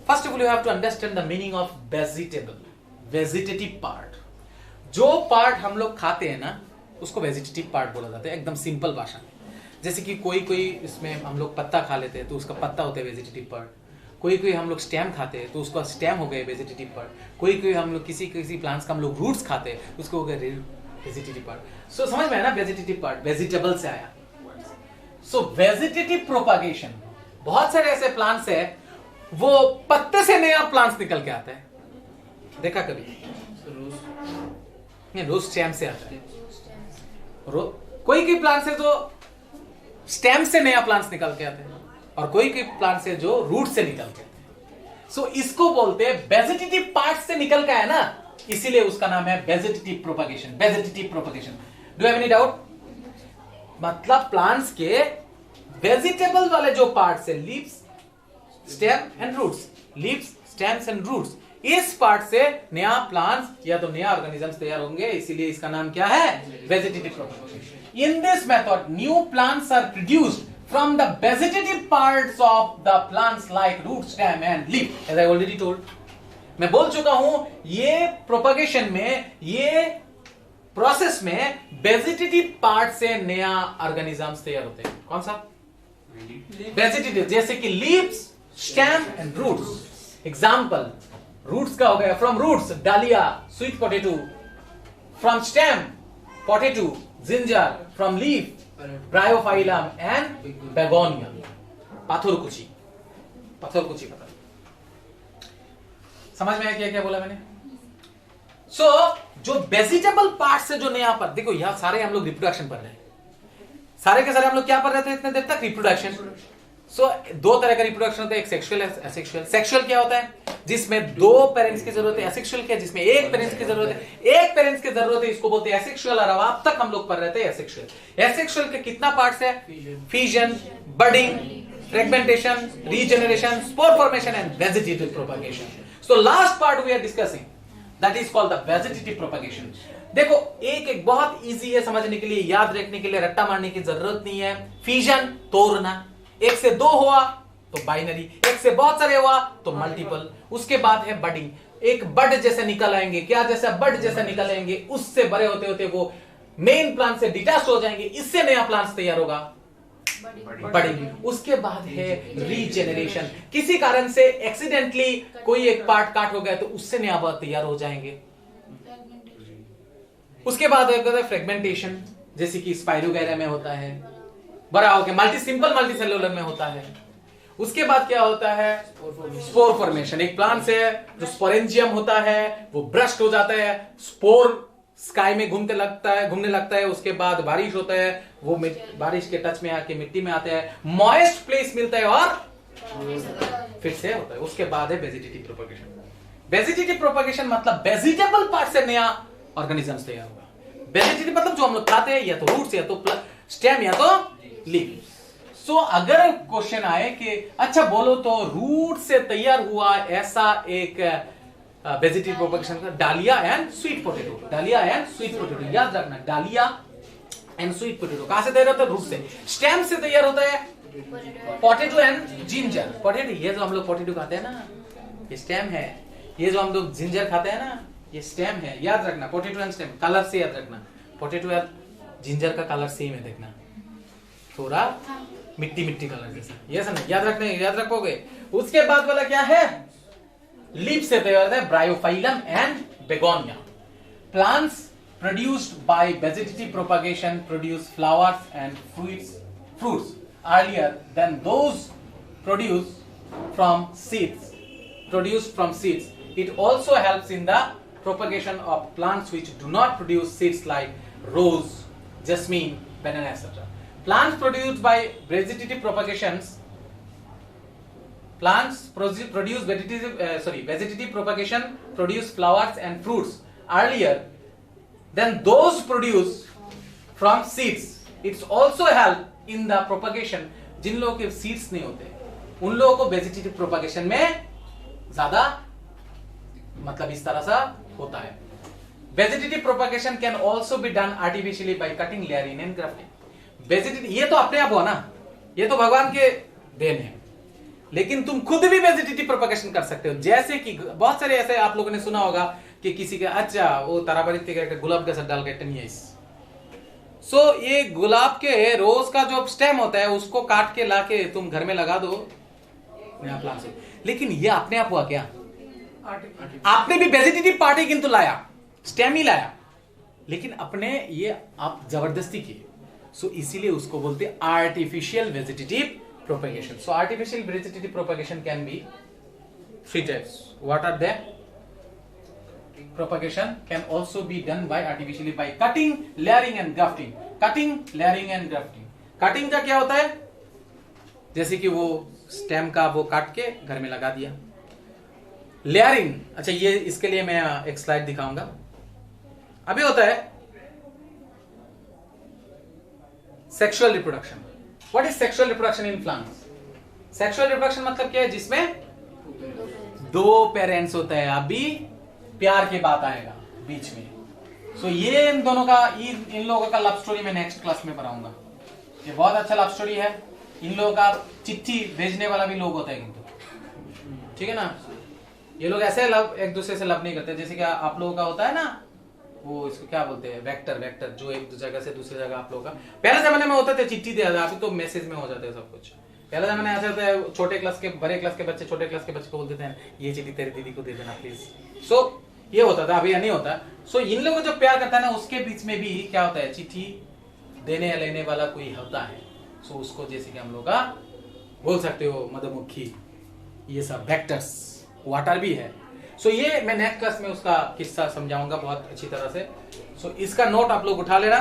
First of all, you have to understand the meaning of vegetable. Vegetative part. जो पार्ट हम लोग खाते हैं ना, उसको वेजिटेटिव पार्ट बोला जाता है, एकदम सिंपल भाषा में. जैसे कि कोई इसमें हम लोग पत्ता खा लेते हैं तो उसका पत्ता होता है वेजिटेटिव पार्ट. कोई हम लोग स्टेम खाते हैं तो उसका स्टेम हो गया वेजिटेटिव पार्ट. कोई हम लोग किसी प्लांट्स का हम लोग रूट्स खाते हैं तो उसको हो गया वेजिटेटिव पार्ट. सो समझ में आया ना? वेजिटेटिव पार्ट वेजिटेबल से आया. सो वेजिटेटिव प्रोपागेशन, बहुत सारे ऐसे प्लांट्स है वो पत्ते से नया प्लांट्स निकल के आता है. देखा कभी? रोज स्टेम से आता है. कोई प्लांट्स है जो स्टेम से नया प्लांट्स निकल के आते हैं, और कोई प्लांट्स है जो रूट से निकल के आते हैं. सो इसको बोलते हैं वेजिटेटिव पार्ट से निकल के आया ना, इसीलिए उसका नाम है vegetative propagation. Vegetative propagation. Do have any doubt? मतलब प्लांट्स के वेजिटेबल वाले जो पार्ट्स है, leaves, stem and roots, leaves, stems and roots, इस पार्ट से नया प्लांट्स या तो नया ऑर्गेनिजम्स तैयार होंगे. इसीलिए इसका नाम क्या है? Vegetative propagation. In this method, new plants are produced from the vegetative parts of the plants like root, stem and leaf. As I already told. मैं बोल चुका हूं, ये प्रोपागेशन में ये प्रोसेस में वेजिटेटिव पार्ट से नया ऑर्गेनिजम्स तैयार होते हैं। कौन सा? वेजिटेटिव, जैसे कि leaves, stem and roots. Example, roots का हो गया, from roots dahlia, sweet potato, from stem potato, ginger, from leaf bryophyllum and begonia. पाथरकुची, पाथरकुची पता समझ में आया क्या क्या बोला मैंने? जो वेजिटेबल पार्ट से जो नया पर, देखो यहां सारे हम लोग रिप्रोडक्शन पढ़ रहे हैं, सारे के सारे हम लोग क्या पढ़ रहे थे इतने देर तक? रिप्रोडक्शन। दो तरह का रिप्रोडक्शन होता है, एक सेक्सुअल, एसेक्सुअल। सेक्सुअल क्या होता है? जिसमें दो पेरेंट्स की जरूरत है। एसेक्सुअल क्या? जिसमें एक पेरेंट्स की जरूरत है। एक पेरेंट्स की जरूरत है, इसको बोलते हैं एसेक्सुअल। और अब तक हम लोग पढ़ रहे थे एसेक्सुअल। एसेक्सुअल के कितना पार्ट्स है? Fission, budding, fragmentation, regeneration, spore formation and vegetative propagation. So last part we are discussing, that is called the vegetative propagation. देखो एक बहुत इजी है समझने के लिए, याद रखने के लिए, रट्टा मारने की जरूरत नहीं है। फिजन, तोड़ना, एक से दो हुआ तो बाइनरी, एक से बहुत सारे हुआ तो मल्टीपल। उसके बाद है बडिंग, एक बड जैसे निकल आएंगे। क्या जैसा? बड जैसा निकल आएंगे, उससे बड़े होते होते वो मेन प्लांट से डिटैच हो जाएंगे, इससे नया प्लांट तैयार होगा, बडिंग। उसके बाद है रीजेनरेशन, किसी कारण से एक्सीडेंटली कोई एक पार्ट काट हो गया तो उससे नया बात तैयार हो जाएंगे। उसके बाद है फ्रेगमेंटेशन, जैसे कि स्पाइरोगैरा में होता है, बड़ा होकर मल्टी सिंपल मल्टी सेलुलर में होता है। उसके बाद क्या होता है? Spore formation. एक प्लांट से जो स्पोरेंजियम होता है वो ब्रस्ट हो जाता है, स्पोर स्काई में घूमने लगता है। उसके बाद बारिश होता है, वो बारिश के टच में आके मिट्टी में आता है, मॉइस्ट प्लेस मिलता है और फिर से होता है। उसके बाद है वेजिटेटिव प्रोपगेशन। वेजिटेटिव प्रोपगेशन मतलब वेजिटेबल पार्ट से नया ऑर्गेनिजम्स तैयार होगा। वेजिटेटिव मतलब जो हम लोग खाते हैं, या तो रूट्स, या तो स्टेम, या तो लीफ। अगर क्वेश्चन आए कि अच्छा बोलो तो रूट से तैयार हुआ ऐसा एक वेजिटेटिव प्रोपगेशन का, डालिया एंड स्वीट पोटैटो। डालिया एंड स्वीट पोटैटो याद रखना, डालिया एंड स्वीट पोटैटो कहां से तैयार होता है? रूट से। स्टेम से तैयार होता है पोटैटो एंड जिंजर। पोटैटो, ये जो हम लोग पोटैटो खाते हैं ना, ये स्टेम है। ये जो हम लोग जिंजर खाते हैं ना, ये स्टेम है। याद रखना, पोटैटो एंड स्टेम, कलर से याद रखना। पोटैटो और जिंजर का कलर सेम है, देखना थोड़ा मिट्टी मिट्टी कलर जैसा, ये समझ याद रखने, याद रखोगे। उसके बाद वाला क्या है? लीफ से तैयार होता है Bryophyllum and begonia. Plants produced by vegetative propagation produce flowers and fruits earlier than those produced from seeds. It also helps in the propagation of plants which do not produce seeds like rose, jasmine, banana, etc. Plants produced by vegetative propagations vegetative propagation produce flowers and fruits earlier than those produced from seeds. It's also help in the propagation. जिन लोगों के seeds नहीं होते उन लोगों को vegetative propagation में ज्यादा मतलब इस तरह सा होता है। Vegetative propagation can also be done artificially by cutting, layering and grafting. Vegetative ये तो अपने आप हुआ ना, ये तो भगवान के देन है, लेकिन तुम खुद भी वेजिटेटिव प्रोपगेशन कर सकते हो। जैसे कि बहुत सारे ऐसे आप लोगों ने सुना होगा कि किसी के अच्छा वो ताराबारी गुलाब का डाल के टनियाइस। ये गुलाब के रोज का जो स्टेम होता है उसको काट के लाके तुम घर में लगा दो नया प्लांट से। लेकिन ये अपने आप हुआ क्या? आपने भी वेजिटेटिव पार्ट ही किंतु लाया, स्टेम ही लाया, लेकिन अपने ये आप जबरदस्ती किए। इसीलिए उसको बोलते हैं artificial vegetative propagation. So artificial vegetative propagation can be three types. What are they? Propagation can also be done by artificially by cutting, layering and grafting. Cutting, layering and grafting. Cutting का क्या होता है? जैसे कि वो stem का वो काट के घर में लगा दिया। लेयरिंग, अच्छा ये इसके लिए मैं एक स्लाइड दिखाऊंगा। अभी होता है sexual reproduction. What is sexual reproduction in plants? Sexual reproduction मतलब क्या है? जिसमें दो पेरेंट्स होते हैं। अभी प्यार की बात आएगा बीच में। ये इन दोनों का, इन लोगों का लव स्टोरी मैं नेक्स्ट क्लास में पढ़ाऊंगा। ये बहुत अच्छा लव स्टोरी है। इन लोगों का चिट्ठी भेजने वाला भी लोग होता है किंतु, ठीक है ना। ये लोग ऐसे लव एक दूसरे से लव नहीं करते, जैसे कि आप लोगों का होता है ना वो इसको क्या बोलते हैं, वेक्टर, वेक्टर जो एक जगह से दूसरी जगह आप लोगों का पहले जमाने में होता था, चिट्ठी दिया था, अभी तो मैसेज में हो जाता है सब कुछ। पहले जमाने ऐसा होता है, छोटे क्लास के बड़े क्लास के बच्चे छोटे क्लास के बच्चे को बोलते थे ये चिट्ठी तेरी दीदी को दे देना प्लीज। सो ये होता था, अभी नहीं होता। सो इन लोगों को जो प्यार करता है ना, उसके बीच में भी क्या होता है, चिट्ठी देने या लेने वाला कोई होता है। सो उसको जैसे कि हम लोग का बोल सकते हो मधुमक्खी, ये सब वेक्टर्स, वाटर भी है। सो ये मैं नेक्स्ट क्लास में उसका किस्सा समझाऊंगा बहुत अच्छी तरह से। सो इसका नोट आप लोग उठा लेना।